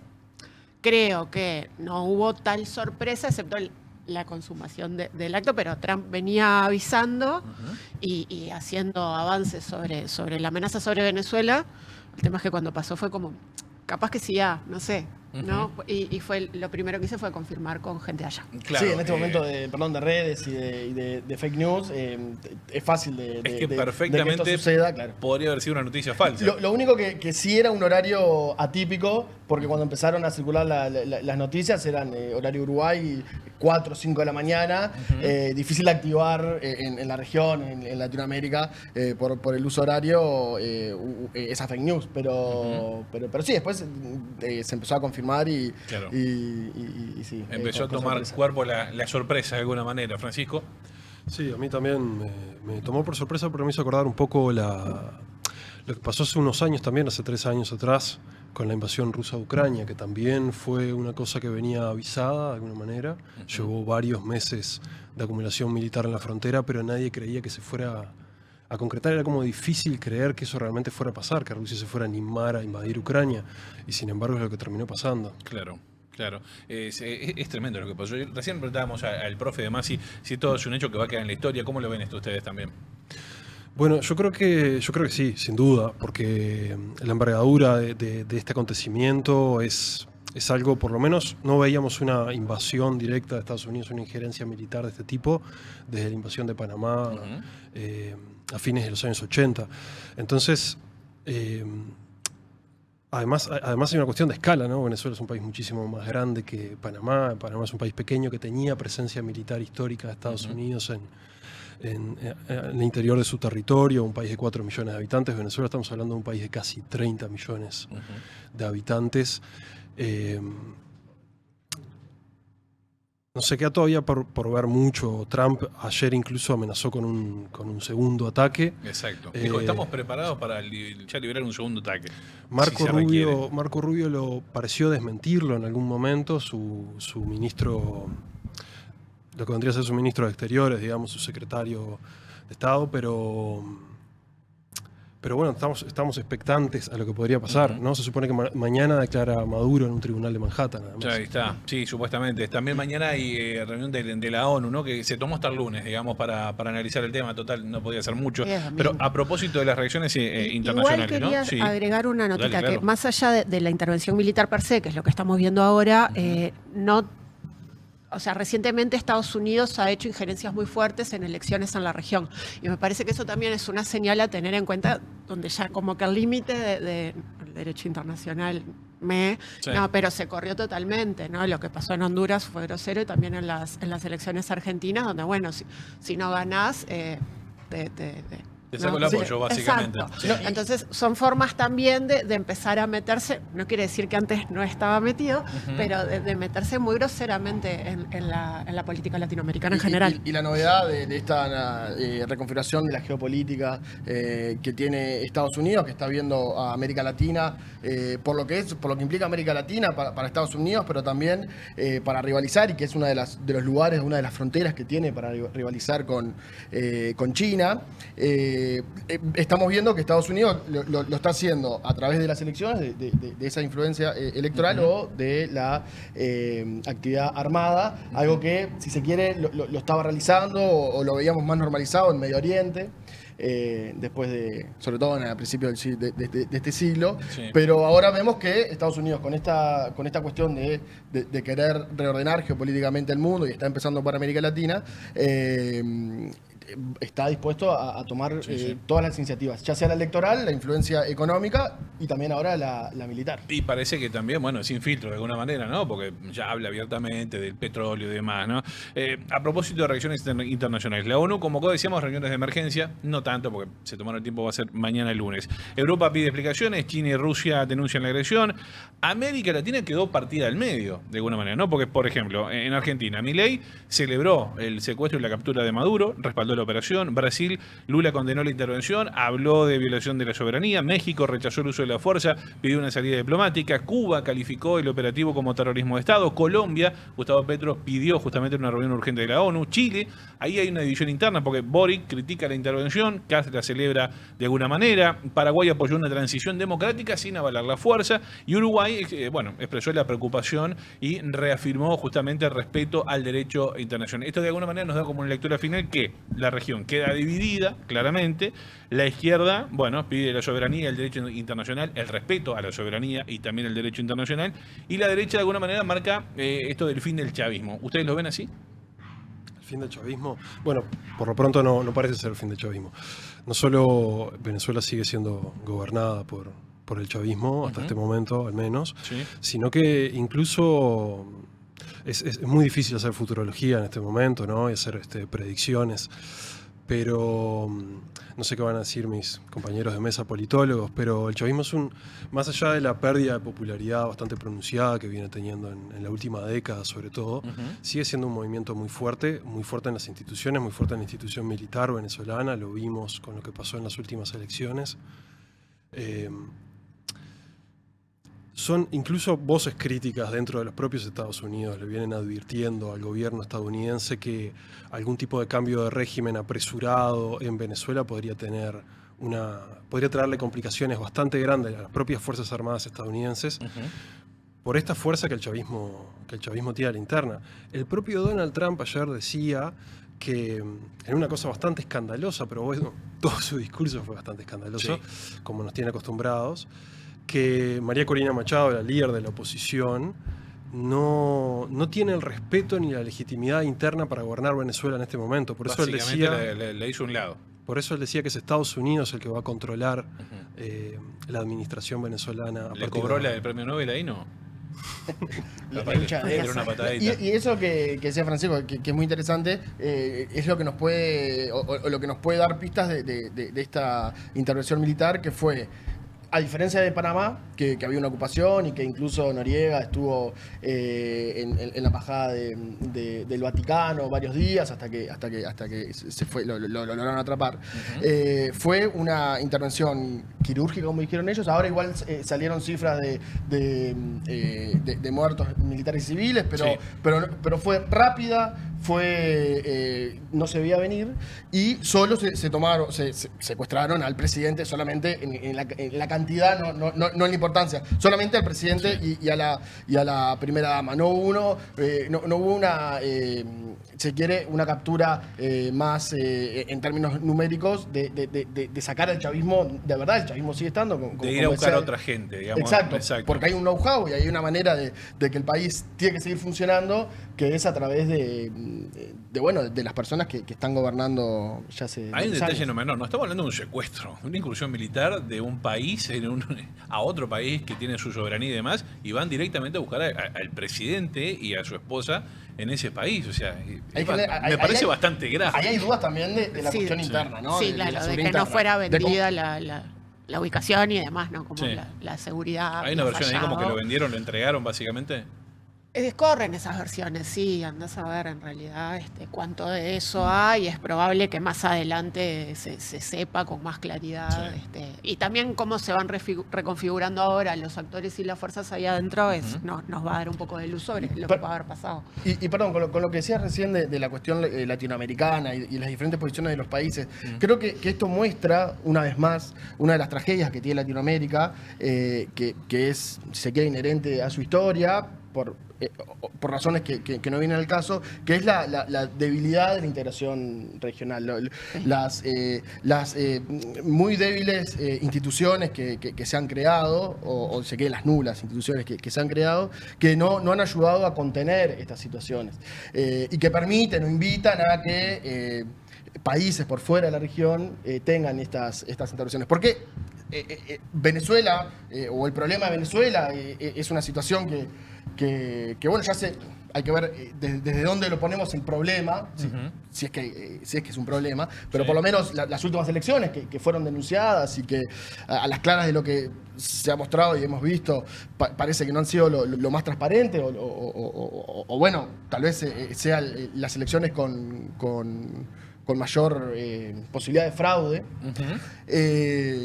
[SPEAKER 11] creo que no hubo tal sorpresa, excepto la consumación del acto, pero Trump venía avisando y haciendo avances sobre la amenaza sobre Venezuela. El tema es que cuando pasó fue como, capaz que sí, no sé, ¿no? Y fue lo primero que hice fue confirmar con gente allá.
[SPEAKER 10] Claro, sí, en este momento de redes y de fake news, es fácil de
[SPEAKER 3] que
[SPEAKER 10] de
[SPEAKER 3] perfectamente
[SPEAKER 10] que esto suceda, claro.
[SPEAKER 3] Podría haber sido una noticia falsa.
[SPEAKER 10] Lo único que sí era un horario atípico, porque cuando empezaron a circular las noticias eran horario Uruguay, 4 o 5 de la mañana, difícil de activar en la región, en Latinoamérica, por el uso horario, esa fake news. Pero sí, después se empezó a confirmar y sí.
[SPEAKER 3] Empezó a tomar cuerpo la sorpresa de alguna manera. Francisco.
[SPEAKER 12] Sí, a mí también me tomó por sorpresa, pero me hizo acordar un poco lo que pasó hace unos años también, hace 3 años atrás, con la invasión rusa de Ucrania, que también fue una cosa que venía avisada de alguna manera. Llevó varios meses de acumulación militar en la frontera, pero nadie creía que se fuera a concretar. Era como difícil creer que eso realmente fuera a pasar, que Rusia se fuera a animar a invadir Ucrania, y sin embargo es lo que terminó pasando.
[SPEAKER 3] Claro. Es tremendo lo que pasó. Recién preguntábamos al profe de Masi si todo es un hecho que va a quedar en la historia. ¿Cómo lo ven esto ustedes también?
[SPEAKER 12] Bueno, yo creo que sí, sin duda, porque la envergadura de este acontecimiento es algo, por lo menos no veíamos una invasión directa de Estados Unidos, una injerencia militar de este tipo, desde la invasión de Panamá a fines de los años 80. Entonces, además hay una cuestión de escala, ¿no? Venezuela es un país muchísimo más grande que Panamá. Panamá es un país pequeño que tenía presencia militar histórica de Estados Unidos en el interior de su territorio, un país de 4 millones de habitantes. Venezuela, estamos hablando de un país de casi 30 millones de habitantes. No se queda todavía por ver mucho. Trump ayer incluso amenazó con un segundo ataque.
[SPEAKER 3] Exacto. Dijo, estamos preparados para ya liberar un segundo ataque.
[SPEAKER 12] Marco Rubio lo pareció desmentirlo en algún momento, su ministro, lo que vendría a ser su ministro de Exteriores, digamos, su secretario de Estado, pero bueno, estamos expectantes a lo que podría pasar, ¿no? Se supone que mañana declara Maduro en un tribunal de Manhattan.
[SPEAKER 3] Ya está, sí, supuestamente. También mañana hay reunión de la ONU, ¿no? Que se tomó hasta el lunes, digamos, para analizar el tema. Total, no podía ser mucho. Pero a propósito de las reacciones internacionales,
[SPEAKER 11] igual
[SPEAKER 3] ¿no?
[SPEAKER 11] quería agregar una notita,
[SPEAKER 3] Dale, claro.
[SPEAKER 11] que más allá de la intervención militar per se, que es lo que estamos viendo ahora, o sea, recientemente Estados Unidos ha hecho injerencias muy fuertes en elecciones en la región. Y me parece que eso también es una señal a tener en cuenta, donde ya como que el límite del derecho internacional no, pero se corrió totalmente, ¿no? Lo que pasó en Honduras fue grosero, y también en las elecciones argentinas, donde, bueno, si no ganás,
[SPEAKER 3] te saco el apoyo, básicamente.
[SPEAKER 11] Sí. Entonces, son formas también de empezar a meterse, no quiere decir que antes no estaba metido, pero de meterse muy groseramente en la política latinoamericana en general.
[SPEAKER 10] Y la novedad de esta reconfiguración de la geopolítica que tiene Estados Unidos, que está viendo a América Latina, por lo que implica América Latina para Estados Unidos, pero también para rivalizar, y que es una de los lugares, una de las fronteras que tiene para rivalizar con China. Estamos viendo que Estados Unidos lo está haciendo a través de las elecciones, de esa influencia electoral o de la actividad armada, algo que, si se quiere, lo estaba realizando o lo veíamos más normalizado en Medio Oriente. después sobre todo a principios de este siglo.
[SPEAKER 3] Sí.
[SPEAKER 10] Pero ahora vemos que Estados Unidos con esta cuestión de querer reordenar geopolíticamente el mundo y está empezando por América Latina, está dispuesto a tomar todas las iniciativas, ya sea la electoral, la influencia económica y también ahora la militar.
[SPEAKER 3] Y parece que también, bueno, sin filtro de alguna manera, ¿no? Porque ya habla abiertamente del petróleo y demás, ¿no? A propósito de reacciones internacionales, la ONU convocó, decíamos, reuniones de emergencia, no tanto porque se tomaron el tiempo, va a ser mañana el lunes. Europa pide explicaciones, China y Rusia denuncian la agresión. América Latina quedó partida al medio, de alguna manera, ¿no? Porque, por ejemplo, en Argentina, Milei celebró el secuestro y la captura de Maduro, respaldó la operación. Brasil, Lula condenó la intervención, habló de violación de la soberanía. México rechazó el uso de la fuerza, pidió una salida diplomática. Cuba calificó el operativo como terrorismo de Estado. Colombia, Gustavo Petro pidió justamente una reunión urgente de la ONU. Chile, ahí hay una división interna porque Boric critica la intervención, Kast la celebra de alguna manera. Paraguay apoyó una transición democrática sin avalar la fuerza. Y Uruguay, expresó la preocupación y reafirmó justamente el respeto al derecho internacional. Esto de alguna manera nos da como una lectura final que la región queda dividida, claramente. La izquierda, pide la soberanía, el derecho internacional, el respeto a la soberanía y también el derecho internacional. Y la derecha, de alguna manera, marca esto del fin del chavismo. ¿Ustedes lo ven así?
[SPEAKER 12] ¿El fin del chavismo? Bueno, por lo pronto no parece ser el fin del chavismo. No solo Venezuela sigue siendo gobernada por el chavismo, hasta este momento al menos, sino que incluso es muy difícil hacer futurología en este momento, ¿no? Y hacer predicciones. Pero no sé qué van a decir mis compañeros de mesa politólogos, pero el chavismo es más allá de la pérdida de popularidad bastante pronunciada que viene teniendo en la última década sobre todo, sigue siendo un movimiento muy fuerte en las instituciones, muy fuerte en la institución militar venezolana, lo vimos con lo que pasó en las últimas elecciones. Son incluso voces críticas dentro de los propios Estados Unidos, le vienen advirtiendo al gobierno estadounidense que algún tipo de cambio de régimen apresurado en Venezuela podría traerle complicaciones bastante grandes a las propias Fuerzas Armadas estadounidenses por esta fuerza que el chavismo tiene a la interna. El propio Donald Trump ayer decía que en una cosa bastante escandalosa, pero bueno, todo su discurso fue bastante escandaloso, como nos tiene acostumbrados, que María Corina Machado, la líder de la oposición, no tiene el respeto ni la legitimidad interna para gobernar Venezuela en este momento. Por eso él decía,
[SPEAKER 3] le hizo un lado.
[SPEAKER 12] Por eso él decía que es Estados Unidos el que va a controlar la administración venezolana.
[SPEAKER 3] ¿Le cobró el premio Nobel ahí, no?
[SPEAKER 10] Una patadita. Y eso que decía Francisco, que es muy interesante, es lo que nos puede o lo que nos puede dar pistas de esta intervención militar, que fue, a diferencia de Panamá, que había una ocupación y que incluso Noriega estuvo en la embajada del Vaticano varios días hasta que se fue, lo lograron atrapar. Fue una intervención quirúrgica, como dijeron ellos. Ahora igual salieron cifras de muertos militares y civiles, pero fue rápida, no se veía venir, y solo se secuestraron al presidente solamente en la cantidad, no en la importancia, solamente al presidente y a la primera dama. No hubo una, se quiere, una captura más en términos numéricos de sacar al chavismo. De verdad, el chavismo sigue estando.
[SPEAKER 3] De ir a buscar a otra gente, digamos.
[SPEAKER 10] Exacto, porque hay un know-how y hay una manera de que el país tiene que seguir funcionando, que es a través de las personas que están gobernando ya hace.
[SPEAKER 3] Hay un detalle no menor, no estamos hablando de un secuestro, una incursión militar de un país a otro país que tiene su soberanía y demás, y van directamente a buscar al presidente y a su esposa en ese país. O sea, me parece bastante grave.
[SPEAKER 10] Ahí hay dudas también de la cuestión interna, ¿no?
[SPEAKER 11] Sí, claro, de que no fuera vendida la ubicación y demás, ¿no? Como la seguridad.
[SPEAKER 3] Hay una versión ahí como que lo vendieron, lo entregaron básicamente.
[SPEAKER 11] Corren esas versiones, sí, andás a ver en realidad cuánto de eso hay. Es probable que más adelante se sepa con más claridad. Y también cómo se van reconfigurando ahora los actores y las fuerzas ahí adentro nos va a dar un poco de luz sobre lo que va a haber pasado.
[SPEAKER 10] Y perdón, con lo que decías recién de la cuestión latinoamericana y las diferentes posiciones de los países, creo que esto muestra, una vez más, una de las tragedias que tiene Latinoamérica, que es, si se quiere, inherente a su historia, por razones que no vienen al caso, que es la debilidad de la integración regional. Las muy débiles instituciones que se han creado, o se queden las nulas instituciones que se han creado, que no han ayudado a contener estas situaciones y que permiten o invitan a que países por fuera de la región tengan estas intervenciones. Porque Venezuela, o el problema de Venezuela, es una situación que bueno, ya hay que ver desde dónde lo ponemos el problema, si es que es un problema, pero por lo menos las últimas elecciones que fueron denunciadas y que a las claras de lo que se ha mostrado y hemos visto, parece que no han sido lo más transparente, o bueno, tal vez sean las elecciones con mayor posibilidad de fraude.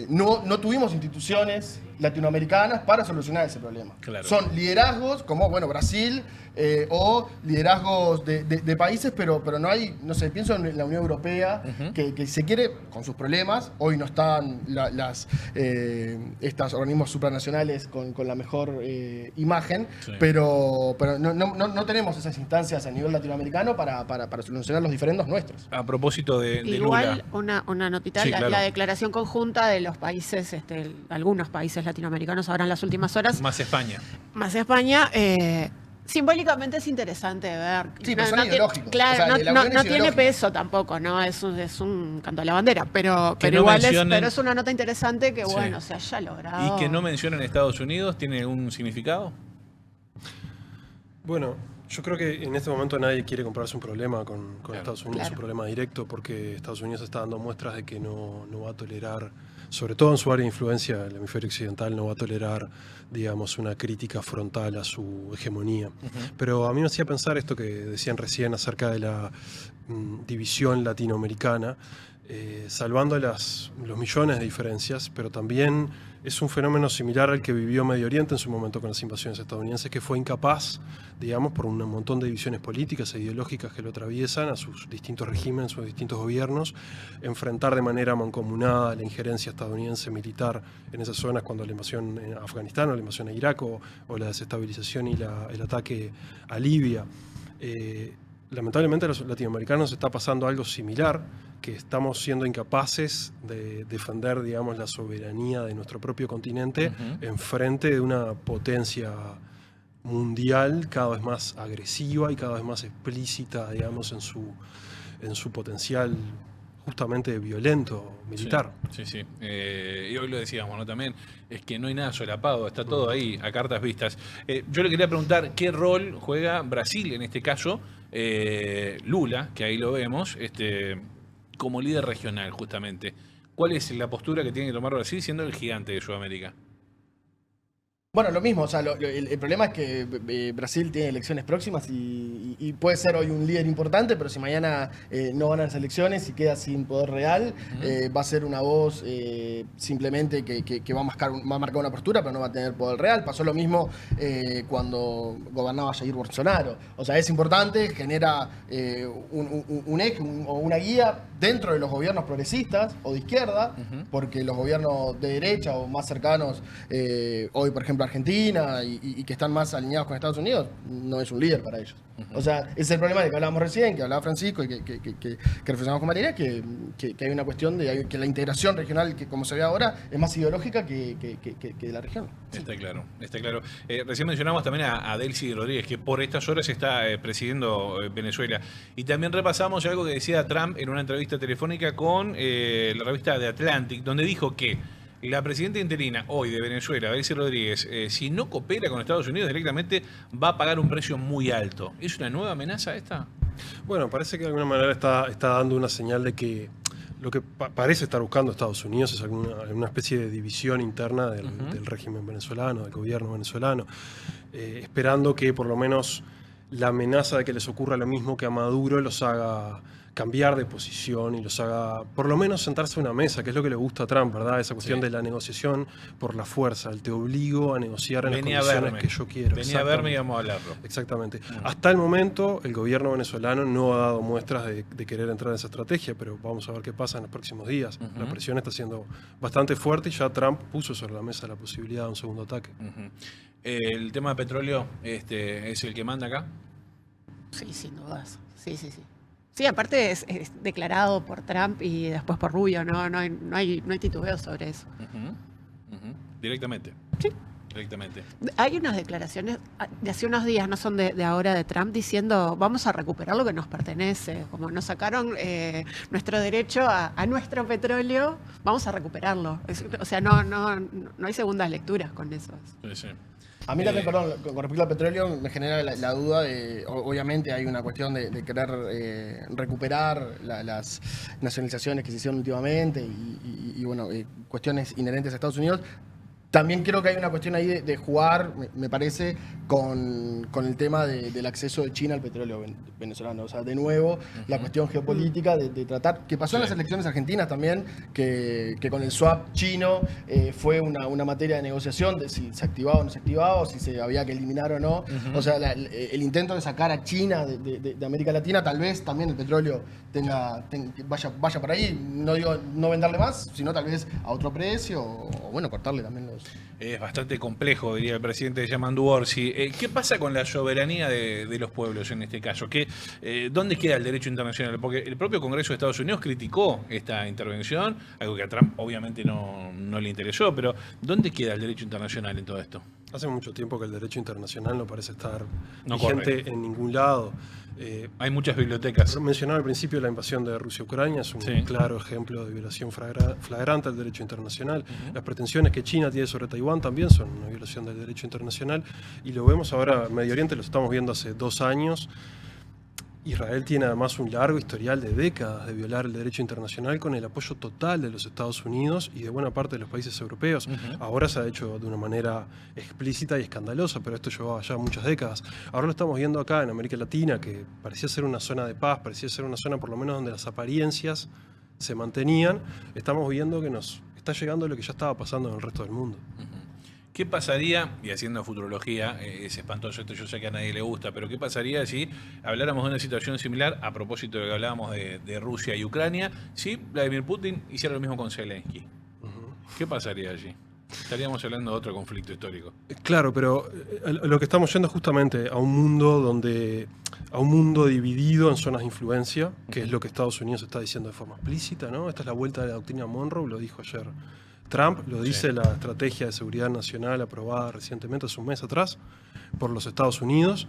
[SPEAKER 10] No tuvimos instituciones latinoamericanas para solucionar ese problema. Claro. Son liderazgos como, bueno, Brasil, o liderazgos de países, pero no hay, no sé, pienso en la Unión Europea, que se quiere, con sus problemas, hoy no están estos organismos supranacionales con la mejor imagen, pero no tenemos esas instancias a nivel latinoamericano para solucionar los diferendos nuestros.
[SPEAKER 3] A propósito de
[SPEAKER 11] igual,
[SPEAKER 3] Lula.
[SPEAKER 11] una notita,
[SPEAKER 3] Sí, claro.
[SPEAKER 11] La declaración conjunta de los países, algunos países latinoamericanos ahora en las últimas horas.
[SPEAKER 3] Más España.
[SPEAKER 11] Simbólicamente es interesante de ver.
[SPEAKER 10] Sí, pero son ideológicos.
[SPEAKER 11] Claro,
[SPEAKER 10] o sea,
[SPEAKER 11] no tiene peso tampoco, ¿no? Es un canto a la bandera, pero
[SPEAKER 3] no
[SPEAKER 11] igual
[SPEAKER 3] mencionen...
[SPEAKER 11] es una nota interesante que, bueno, se haya logrado.
[SPEAKER 3] ¿Y que no mencionen Estados Unidos tiene un significado?
[SPEAKER 12] Bueno, yo creo que en este momento nadie quiere comprarse un problema con Estados Unidos, un problema directo, porque Estados Unidos está dando muestras de que no va a tolerar, sobre todo en su área de influencia, el hemisferio occidental no va a tolerar, digamos, una crítica frontal a su hegemonía. Pero a mí me hacía pensar esto que decían recién acerca de la división latinoamericana, salvando los millones de diferencias, pero también es un fenómeno similar al que vivió Medio Oriente en su momento con las invasiones estadounidenses, que fue incapaz, digamos, por un montón de divisiones políticas e ideológicas que lo atraviesan a sus distintos regímenes, sus distintos gobiernos, enfrentar de manera mancomunada la injerencia estadounidense militar en esas zonas cuando la invasión en Afganistán o la invasión a Irak o la desestabilización y el ataque a Libia. Lamentablemente a los latinoamericanos está pasando algo similar, que estamos siendo incapaces de defender, digamos, la soberanía de nuestro propio continente en frente de una potencia mundial cada vez más agresiva y cada vez más explícita, digamos, en su potencial justamente violento, militar.
[SPEAKER 3] Sí. Y hoy lo decíamos, ¿no? También es que no hay nada solapado, está todo ahí, a cartas vistas. Yo le quería preguntar qué rol juega Brasil en este caso, Lula, que ahí lo vemos, como líder regional justamente. ¿Cuál es la postura que tiene que tomar Brasil siendo el gigante de Sudamérica?
[SPEAKER 10] Bueno, lo mismo, o sea, el problema es que Brasil tiene elecciones próximas y puede ser hoy un líder importante, pero si mañana no ganan las elecciones y queda sin poder real, va a ser una voz simplemente que va a marcar una postura, pero no va a tener poder real. Pasó lo mismo cuando gobernaba Jair Bolsonaro. O sea, es importante, genera un eje o una guía dentro de los gobiernos progresistas o de izquierda, porque los gobiernos de derecha o más cercanos, hoy por ejemplo Argentina y que están más alineados con Estados Unidos, no es un líder para ellos. O sea, ese es el problema de que hablábamos recién, que hablaba Francisco y que reflexionamos con Mariana, que hay una cuestión de que la integración regional, que como se ve ahora, es más ideológica que de la región.
[SPEAKER 3] Está claro, está claro. Recién mencionamos también a Delcy Rodríguez, que por estas horas está presidiendo Venezuela. Y también repasamos algo que decía Trump en una entrevista telefónica con la revista The Atlantic, donde dijo que la presidenta interina hoy de Venezuela, Delcy Rodríguez, si no coopera con Estados Unidos directamente, va a pagar un precio muy alto. ¿Es una nueva amenaza esta?
[SPEAKER 12] Bueno, parece que de alguna manera está dando una señal de que lo que parece estar buscando Estados Unidos es alguna especie de división interna del régimen venezolano, del gobierno venezolano, esperando que por lo menos la amenaza de que les ocurra lo mismo que a Maduro los haga cambiar de posición y los haga, por lo menos, sentarse a una mesa, que es lo que le gusta a Trump, ¿verdad? Esa cuestión de la negociación por la fuerza, el te obligo a negociar en las condiciones que yo quiero.
[SPEAKER 3] Venía a verme y vamos a hablarlo.
[SPEAKER 12] Exactamente. Hasta el momento, el gobierno venezolano no ha dado muestras de querer entrar en esa estrategia, pero vamos a ver qué pasa en los próximos días. La presión está siendo bastante fuerte y ya Trump puso sobre la mesa la posibilidad de un segundo ataque.
[SPEAKER 3] ¿El tema de petróleo es el que manda acá?
[SPEAKER 11] Sí, sin dudas. Sí. Sí, aparte es declarado por Trump y después por Rubio, no hay titubeo sobre eso.
[SPEAKER 3] Directamente.
[SPEAKER 11] Sí.
[SPEAKER 3] Directamente.
[SPEAKER 11] Hay unas declaraciones de hace unos días, no son de ahora, de Trump, diciendo vamos a recuperar lo que nos pertenece, como nos sacaron nuestro derecho a nuestro petróleo, vamos a recuperarlo. O sea, no hay segundas lecturas con eso.
[SPEAKER 3] Sí.
[SPEAKER 10] A mí también, perdón, con respecto al petróleo, me genera la duda de, obviamente hay una cuestión de querer recuperar las nacionalizaciones que se hicieron últimamente y bueno, cuestiones inherentes a Estados Unidos. También creo que hay una cuestión ahí de jugar, me parece, con el tema del acceso de China al petróleo venezolano. O sea, de nuevo, la cuestión geopolítica de tratar, que pasó en las elecciones argentinas también, que con el swap chino fue una materia de negociación de si se activaba o no se activaba, o si se había que eliminar o no. O sea, el intento de sacar a China de América Latina, tal vez también el petróleo vaya por ahí. No digo no venderle más, sino tal vez a otro precio, o bueno, cortarle también los...
[SPEAKER 3] Es bastante complejo, diría el presidente Yamandu Orsi. ¿Qué pasa con la soberanía de los pueblos en este caso? ¿Dónde queda el derecho internacional? Porque el propio Congreso de Estados Unidos criticó esta intervención, algo que a Trump obviamente no le interesó, pero ¿dónde queda el derecho internacional en todo esto?
[SPEAKER 12] Hace mucho tiempo que el derecho internacional no parece estar
[SPEAKER 3] No
[SPEAKER 12] vigente
[SPEAKER 3] corre.
[SPEAKER 12] en ningún lado.
[SPEAKER 3] Hay muchas bibliotecas.
[SPEAKER 12] Mencionaba al principio la invasión de Rusia a Ucrania, es un claro ejemplo de violación flagrante del derecho internacional. Las pretensiones que China tiene sobre Taiwán también son una violación del derecho internacional y lo vemos ahora en Medio Oriente, lo estamos viendo hace 2 años. Israel tiene además un largo historial de décadas de violar el derecho internacional con el apoyo total de los Estados Unidos y de buena parte de los países europeos. Ahora se ha hecho de una manera explícita y escandalosa, pero esto llevaba ya muchas décadas. Ahora lo estamos viendo acá en América Latina, que parecía ser una zona de paz, parecía ser una zona por lo menos donde las apariencias se mantenían. Estamos viendo que nos está llegando lo que ya estaba pasando en el resto del mundo.
[SPEAKER 3] ¿Qué pasaría, y haciendo futurología, es espantoso esto, yo sé que a nadie le gusta, pero qué pasaría si habláramos de una situación similar a propósito de lo que hablábamos de Rusia y Ucrania, si Vladimir Putin hiciera lo mismo con Zelensky? ¿Qué pasaría allí? Estaríamos hablando de otro conflicto histórico.
[SPEAKER 12] Claro, pero lo que estamos yendo es justamente a un mundo dividido en zonas de influencia, que es lo que Estados Unidos está diciendo de forma explícita, ¿no? Esta es la vuelta de la doctrina Monroe, lo dijo ayer Trump, lo dice la estrategia de seguridad nacional aprobada recientemente, hace un mes atrás, por los Estados Unidos.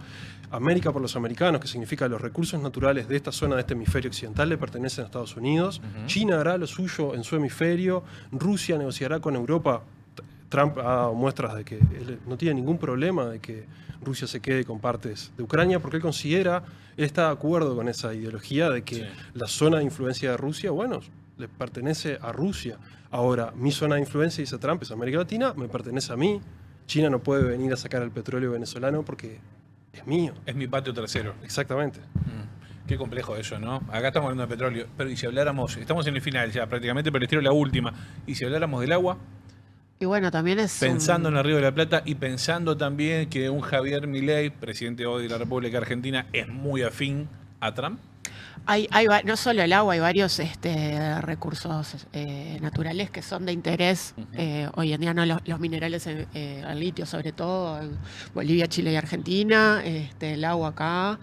[SPEAKER 12] América por los americanos, que significa los recursos naturales de esta zona de este hemisferio occidental le pertenecen a Estados Unidos. China hará lo suyo en su hemisferio. Rusia negociará con Europa. Trump ha dado muestras de que él no tiene ningún problema de que Rusia se quede con partes de Ucrania, porque él está de acuerdo con esa ideología de que la zona de influencia de Rusia, bueno, le pertenece a Rusia. Ahora, mi zona de influencia, dice Trump, es América Latina, me pertenece a mí. China no puede venir a sacar el petróleo venezolano porque es mío.
[SPEAKER 3] Es mi patio trasero.
[SPEAKER 12] Exactamente.
[SPEAKER 3] Qué complejo eso, ¿no? Acá estamos hablando de petróleo, pero y si habláramos, estamos en el final ya prácticamente, pero les tiro la última, y si habláramos del agua...
[SPEAKER 11] Y bueno, también es...
[SPEAKER 3] Pensando en el Río de la Plata y pensando también que un Javier Milei, presidente hoy de la República Argentina, es muy afín a Trump.
[SPEAKER 11] No solo el agua, hay varios recursos naturales que son de interés. Hoy en día no los minerales, el litio sobre todo, en Bolivia, Chile y Argentina, el agua acá.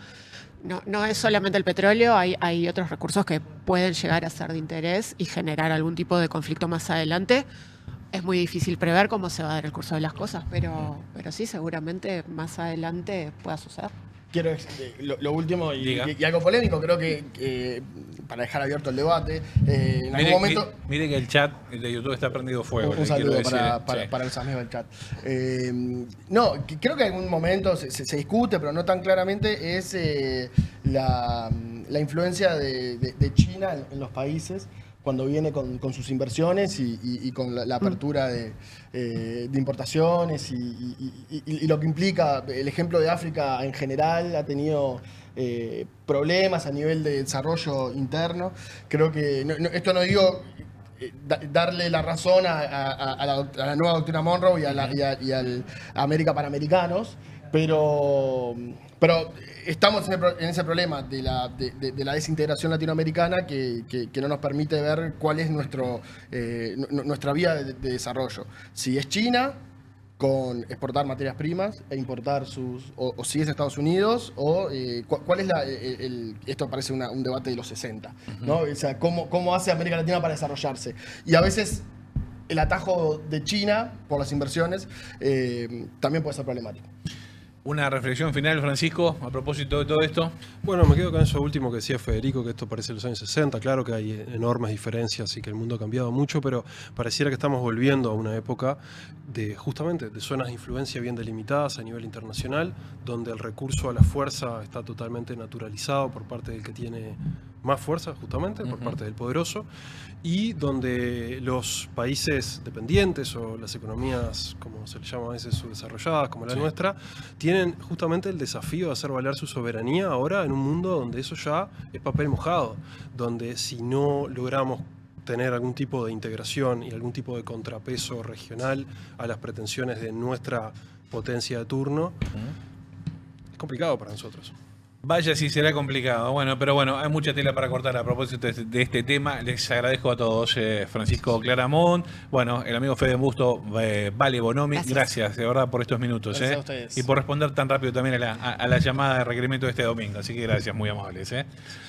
[SPEAKER 11] No es solamente el petróleo, hay otros recursos que pueden llegar a ser de interés y generar algún tipo de conflicto más adelante. Es muy difícil prever cómo se va a dar el curso de las cosas, pero sí, seguramente más adelante pueda suceder.
[SPEAKER 10] Quiero lo último y algo polémico, creo que para dejar abierto el debate, en algún momento...
[SPEAKER 3] Mire que el chat de YouTube está prendido fuego.
[SPEAKER 10] Un saludo para los amigos del chat. Creo que en algún momento se discute, pero no tan claramente, es la influencia de China en los países cuando viene con sus inversiones y con la apertura de importaciones y lo que implica. El ejemplo de África en general ha tenido problemas a nivel de desarrollo interno. Creo que, esto no digo darle la razón a la nueva doctrina Monroe y al América para Americanos, pero estamos en ese problema de la desintegración latinoamericana que no nos permite ver cuál es nuestra vía de desarrollo. Si es China, con exportar materias primas e importar o si es Estados Unidos, o cuál es esto parece un debate de los 60, ¿no? O sea, ¿cómo hace América Latina para desarrollarse? Y a veces el atajo de China por las inversiones también puede ser problemático.
[SPEAKER 3] Una reflexión final, Francisco, a propósito de todo esto.
[SPEAKER 12] Bueno, me quedo con eso último que decía Federico, que esto parece los años 60. Claro que hay enormes diferencias y que el mundo ha cambiado mucho, pero pareciera que estamos volviendo a una época justamente de zonas de influencia bien delimitadas a nivel internacional, donde el recurso a la fuerza está totalmente naturalizado por parte del que tiene más fuerza, justamente, por parte del poderoso, y donde los países dependientes o las economías, como se les llama a veces, subdesarrolladas, como la nuestra, tienen justamente el desafío de hacer valer su soberanía ahora en un mundo donde eso ya es papel mojado, donde si no logramos tener algún tipo de integración y algún tipo de contrapeso regional a las pretensiones de nuestra potencia de turno, es complicado para nosotros.
[SPEAKER 3] Vaya si será complicado. Bueno, pero bueno, hay mucha tela para cortar a propósito de este tema. Les agradezco a todos. Francisco Claramunt, bueno, el amigo Fede Busto, Vale Bonomi, gracias de verdad por estos minutos.
[SPEAKER 13] Gracias a ustedes.
[SPEAKER 3] Y por responder tan rápido también a la llamada de requerimiento de este domingo. Así que gracias, muy amables.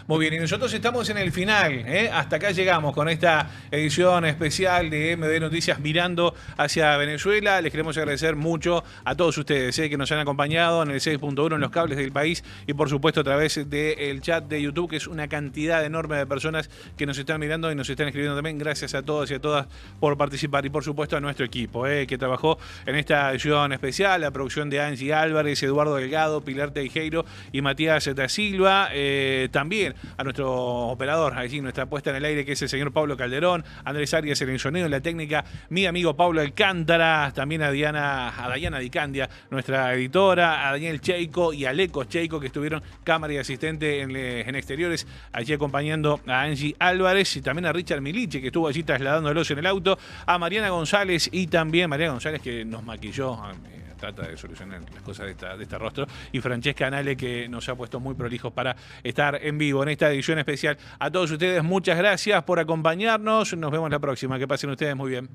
[SPEAKER 3] Muy bien, y nosotros estamos en el final. Hasta acá llegamos con esta edición especial de MD Noticias mirando hacia Venezuela. Les queremos agradecer mucho a todos ustedes que nos han acompañado en el 6.1 en los cables del país y por supuesto a través del chat de YouTube, que es una cantidad enorme de personas que nos están mirando y nos están escribiendo también. Gracias a todos y a todas por participar y por supuesto a nuestro equipo que trabajó en esta edición especial, la producción de Angie Álvarez, Eduardo Delgado, Pilar Teijeiro y Matías da Silva, también a nuestro operador, allí nuestra puesta en el aire, que es el señor Pablo Calderón, Andrés Arias en el sonido, en la técnica, mi amigo Pablo Alcántara, también a Dayana Dicandia, nuestra editora, a Daniel Cheiko y a Lecos Cheiko, que estuvieron cámara y asistente en exteriores, allí acompañando a Angie Álvarez, y también a Richard Miliche, que estuvo allí trasladándolos en el auto, a Mariana González, y también Mariana González, que nos maquilló, trata de solucionar las cosas de este rostro, y Francesca Anale, que nos ha puesto muy prolijos para estar en vivo en esta edición especial. A todos ustedes, muchas gracias por acompañarnos, nos vemos la próxima, que pasen ustedes muy bien.